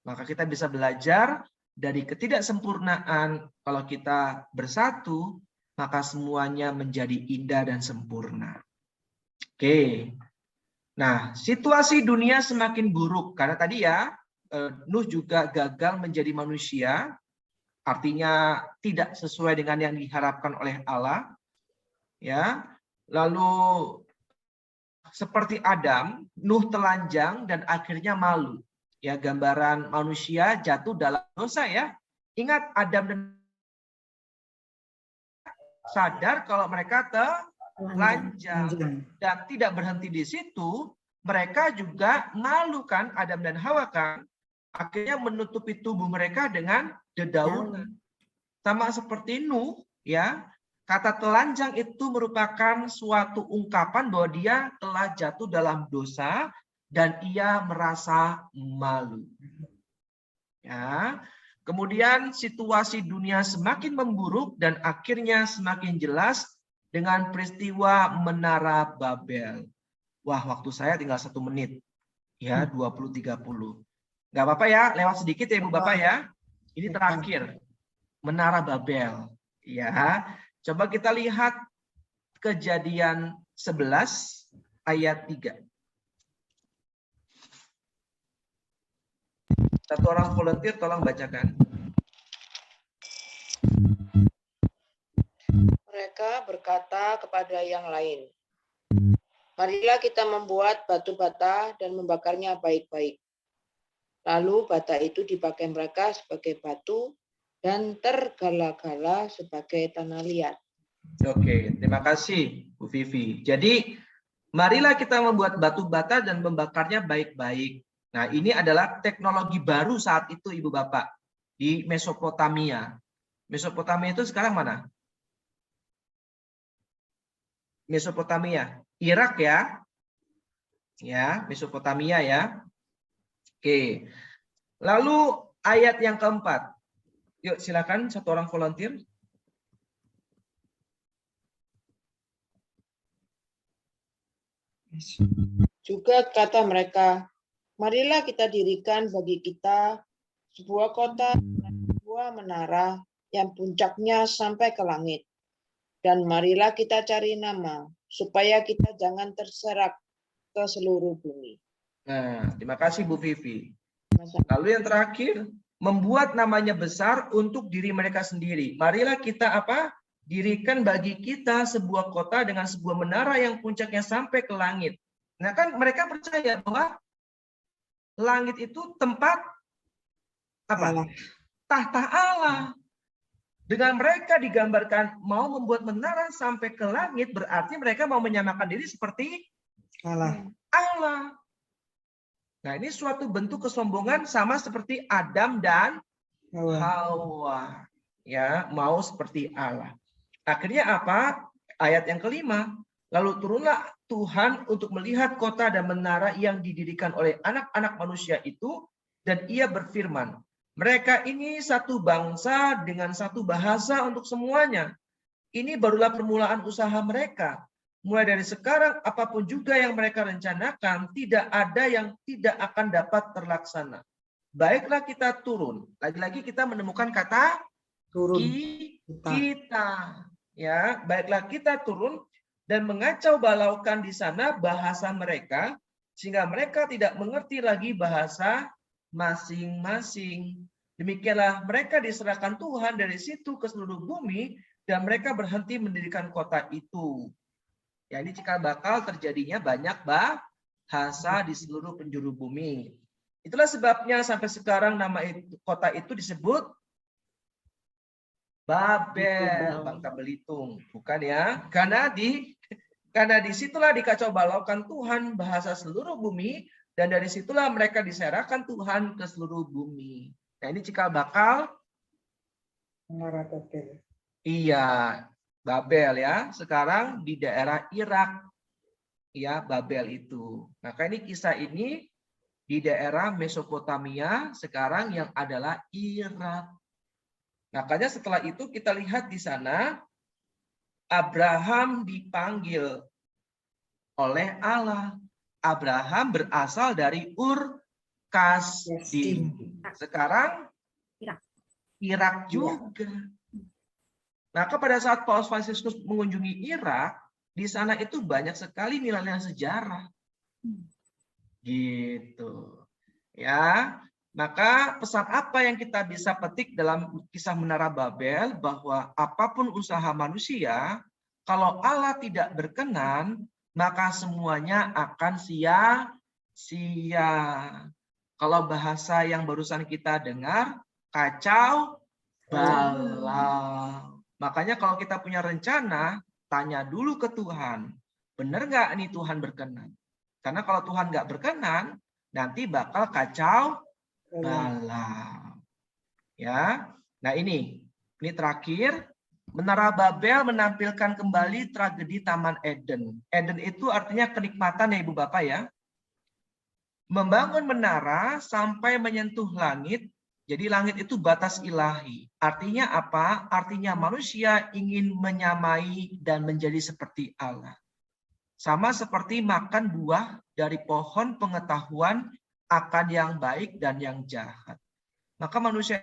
Maka kita bisa belajar dari ketidaksempurnaan. Kalau kita bersatu, maka semuanya menjadi indah dan sempurna. Oke. Nah, situasi dunia semakin buruk karena tadi ya Nuh juga gagal menjadi manusia, artinya tidak sesuai dengan yang diharapkan oleh Allah. Ya, lalu seperti Adam, Nuh telanjang dan akhirnya malu. Ya, gambaran manusia jatuh dalam dosa ya. Ingat Adam dan sadar kalau mereka telanjang dan tidak berhenti di situ, mereka juga malu kan, Adam dan Hawa kan, akhirnya menutupi tubuh mereka dengan dedaunan. Sama seperti Nuh ya, kata telanjang itu merupakan suatu ungkapan bahwa dia telah jatuh dalam dosa dan ia merasa malu. Ya. Kemudian situasi dunia semakin memburuk dan akhirnya semakin jelas dengan peristiwa Menara Babel. Wah, waktu saya tinggal 1 menit. Ya, 20-30. Nggak apa-apa ya, lewat sedikit ya Ibu Bapak ya. Ini terakhir. Menara Babel. Ya, coba kita lihat Kejadian 11 ayat 3. Satu orang volunteer tolong bacakan. Mereka berkata kepada yang lain, marilah kita membuat batu bata dan membakarnya baik-baik. Lalu bata itu dipakai mereka sebagai batu dan tergala-gala sebagai tanah liat. Oke, terima kasih Bu Vivi. Jadi, marilah kita membuat batu bata dan membakarnya baik-baik. Nah, ini adalah teknologi baru saat itu Ibu Bapak di Mesopotamia. Mesopotamia itu sekarang mana? Mesopotamia, Irak ya. Ya, Mesopotamia ya. Oke. Lalu ayat yang keempat. Yuk silakan satu orang volunteer. Juga kata mereka, marilah kita dirikan bagi kita sebuah kota dan sebuah menara yang puncaknya sampai ke langit. Dan marilah kita cari nama, supaya kita jangan terserak ke seluruh bumi. Nah, terima kasih Bu Vivi. Lalu yang terakhir, membuat namanya besar untuk diri mereka sendiri. Marilah kita apa? Dirikan bagi kita sebuah kota dengan sebuah menara yang puncaknya sampai ke langit. Nah kan mereka percaya bahwa langit itu tempat apa? Tahta Allah. Dengan mereka digambarkan mau membuat menara sampai ke langit, berarti mereka mau menyamakan diri seperti Allah. Nah, ini suatu bentuk kesombongan sama seperti Adam dan Hawa. Ya, mau seperti Allah. Akhirnya apa? Ayat yang kelima. Lalu turunlah Tuhan untuk melihat kota dan menara yang didirikan oleh anak-anak manusia itu, dan ia berfirman, mereka ini satu bangsa dengan satu bahasa untuk semuanya. Ini barulah permulaan usaha mereka. Mulai dari sekarang, apapun juga yang mereka rencanakan, tidak ada yang tidak akan dapat terlaksana. Baiklah kita turun. Lagi-lagi kita menemukan kata turun kita. Ya, baiklah kita turun dan mengacau balaukan di sana bahasa mereka, sehingga mereka tidak mengerti lagi bahasa masing-masing. Demikianlah mereka diserahkan Tuhan dari situ ke seluruh bumi, dan mereka berhenti mendirikan kota itu. Ya, ini cikal bakal terjadinya banyak bahasa di seluruh penjuru bumi. Itulah sebabnya sampai sekarang nama kota itu disebut Babel, Bangka Belitung, bukan ya? Karena disitulah dikacau balaukan Tuhan bahasa seluruh bumi, dan dari situlah mereka diserahkan Tuhan ke seluruh bumi. Nah, ini cikal bakal. menara Babel. Iya, Babel ya. Sekarang di daerah Irak, ya Babel itu. Maka ini kisah ini di daerah Mesopotamia sekarang yang adalah Irak. Makanya setelah itu kita lihat di sana Abraham dipanggil oleh Allah. Abraham berasal dari Ur Kasdim. Sekarang Irak juga. Maka pada saat Paus Fransiskus mengunjungi Irak, di sana itu banyak sekali nilai-nilai sejarah. Gitu. Ya. Maka pesan apa yang kita bisa petik dalam kisah Menara Babel, bahwa apapun usaha manusia, kalau Allah tidak berkenan, maka semuanya akan sia-sia. Kalau bahasa yang barusan kita dengar, kacau balau. Makanya kalau kita punya rencana, tanya dulu ke Tuhan, benar nggak ini Tuhan berkenan? Karena kalau Tuhan nggak berkenan, nanti bakal kacau balau. Ya, nah ini terakhir. Menara Babel menampilkan kembali tragedi Taman Eden. Eden itu artinya kenikmatan ya Ibu Bapak ya. Membangun menara sampai menyentuh langit. Jadi langit itu batas ilahi. Artinya apa? Artinya manusia ingin menyamai dan menjadi seperti Allah. Sama seperti makan buah dari pohon pengetahuan akan yang baik dan yang jahat. Maka manusia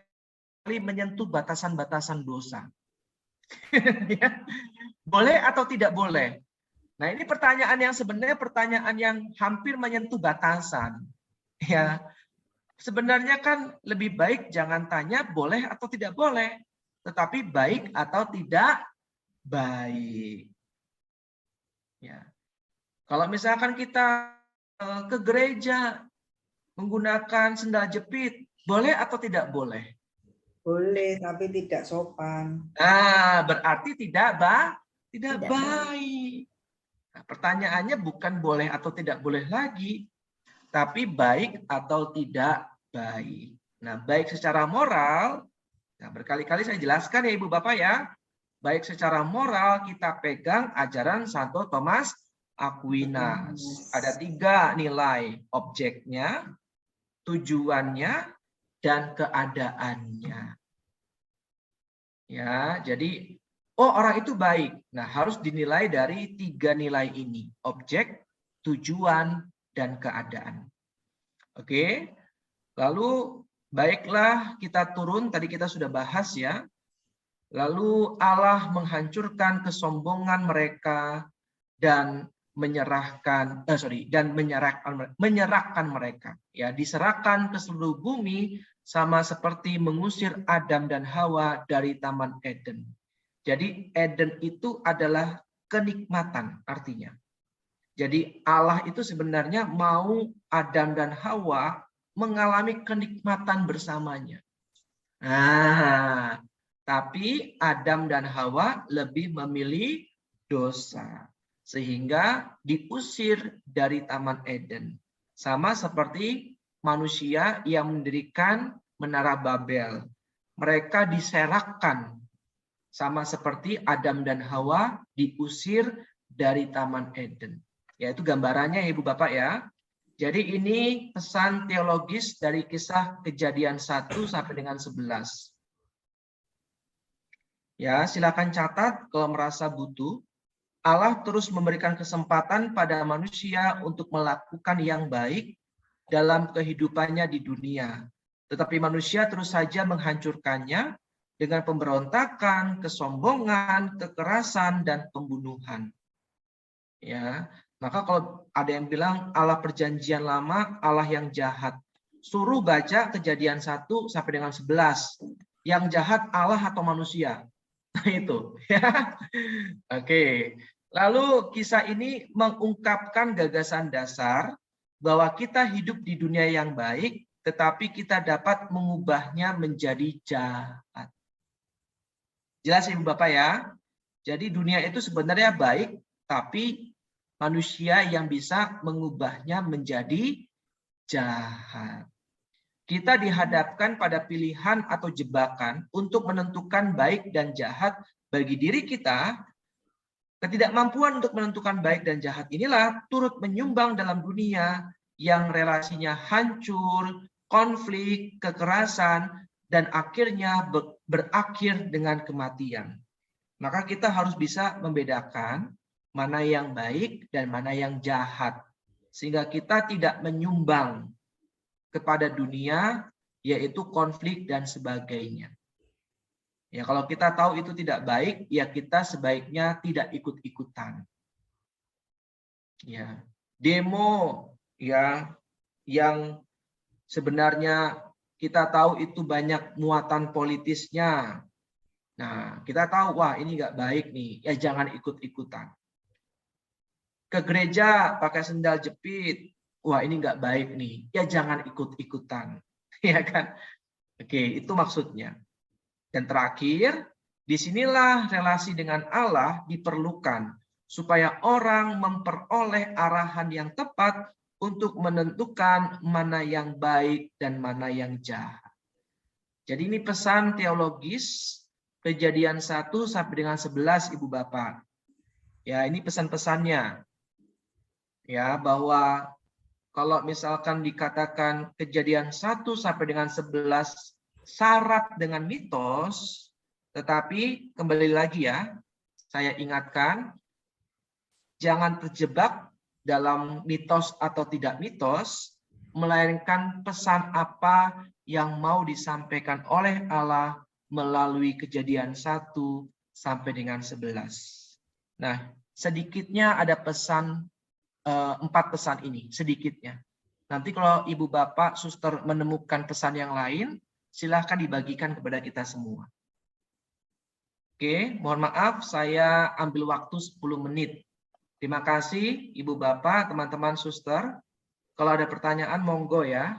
menyentuh batasan-batasan dosa. Boleh atau tidak boleh? Nah, ini pertanyaan yang sebenarnya pertanyaan yang hampir menyentuh batasan. Ya, sebenarnya kan lebih baik jangan tanya boleh atau tidak boleh, tetapi baik atau tidak baik. Ya. Kalau misalkan kita ke gereja menggunakan sendal jepit, boleh atau tidak boleh? Boleh, tapi tidak sopan. Nah, berarti tidak baik. Nah, pertanyaannya bukan boleh atau tidak boleh lagi, tapi baik atau tidak baik. Nah, baik secara moral, nah berkali-kali saya jelaskan ya Ibu Bapak ya, baik secara moral kita pegang ajaran Santo Thomas Aquinas. Ada 3 nilai, objeknya, tujuannya, dan keadaannya. Ya, jadi orang itu baik. Nah, harus dinilai dari 3 nilai ini, objek, tujuan, dan keadaan. Oke. Lalu baiklah kita turun, tadi kita sudah bahas ya. Lalu Allah menghancurkan kesombongan mereka dan menyerahkan mereka, ya, diserahkan ke seluruh bumi, sama seperti mengusir Adam dan Hawa dari Taman Eden. Jadi Eden itu adalah kenikmatan artinya. Jadi Allah itu sebenarnya mau Adam dan Hawa mengalami kenikmatan bersamanya. Nah, tapi Adam dan Hawa lebih memilih dosa, sehingga diusir dari Taman Eden. Sama seperti manusia yang mendirikan Menara Babel. Mereka diserakkan, sama seperti Adam dan Hawa diusir dari Taman Eden. Yaitu gambarannya Ibu Bapak ya. Jadi ini pesan teologis dari kisah Kejadian 1 sampai dengan 11. Ya, silakan catat kalau merasa butuh. Allah terus memberikan kesempatan pada manusia untuk melakukan yang baik dalam kehidupannya di dunia. Tetapi manusia terus saja menghancurkannya dengan pemberontakan, kesombongan, kekerasan, dan pembunuhan. Ya, maka kalau ada yang bilang Allah Perjanjian Lama, Allah yang jahat, suruh baca Kejadian 1 sampai dengan 11. Yang jahat Allah atau manusia? Nah, itu. Ya. Oke. Lalu kisah ini mengungkapkan gagasan dasar bahwa kita hidup di dunia yang baik, tetapi kita dapat mengubahnya menjadi jahat. Jelas Ibu Bapak ya? Jadi dunia itu sebenarnya baik, tapi manusia yang bisa mengubahnya menjadi jahat. Kita dihadapkan pada pilihan atau jebakan untuk menentukan baik dan jahat bagi diri kita. Ketidakmampuan untuk menentukan baik dan jahat inilah turut menyumbang dalam dunia yang relasinya hancur, konflik, kekerasan, dan akhirnya berakhir dengan kematian. Maka kita harus bisa membedakan mana yang baik dan mana yang jahat. Sehingga kita tidak menyumbang kepada dunia, yaitu konflik dan sebagainya. Ya, kalau kita tahu itu tidak baik, ya kita sebaiknya tidak ikut-ikutan. Ya, demo ya yang sebenarnya kita tahu itu banyak muatan politisnya. Nah, kita tahu wah ini nggak baik nih, ya jangan ikut-ikutan. Ke gereja pakai sendal jepit, wah ini nggak baik nih, ya jangan ikut-ikutan. Ya kan? Oke, itu maksudnya. Dan terakhir, disinilah relasi dengan Allah diperlukan supaya orang memperoleh arahan yang tepat untuk menentukan mana yang baik dan mana yang jahat. Jadi ini pesan teologis Kejadian 1 sampai dengan 11 Ibu Bapak. Ya, ini pesan-pesannya. Ya, bahwa kalau misalkan dikatakan Kejadian 1 sampai dengan 11 syarat dengan mitos, tetapi kembali lagi ya, saya ingatkan, jangan terjebak dalam mitos atau tidak mitos, melainkan pesan apa yang mau disampaikan oleh Allah melalui Kejadian 1 sampai dengan 11. Nah, sedikitnya ada pesan, 4 pesan ini, sedikitnya. Nanti kalau Ibu Bapak, Suster menemukan pesan yang lain, silahkan dibagikan kepada kita semua. Oke, mohon maaf saya ambil waktu 10 menit. Terima kasih Ibu Bapak, teman-teman suster. Kalau ada pertanyaan monggo ya.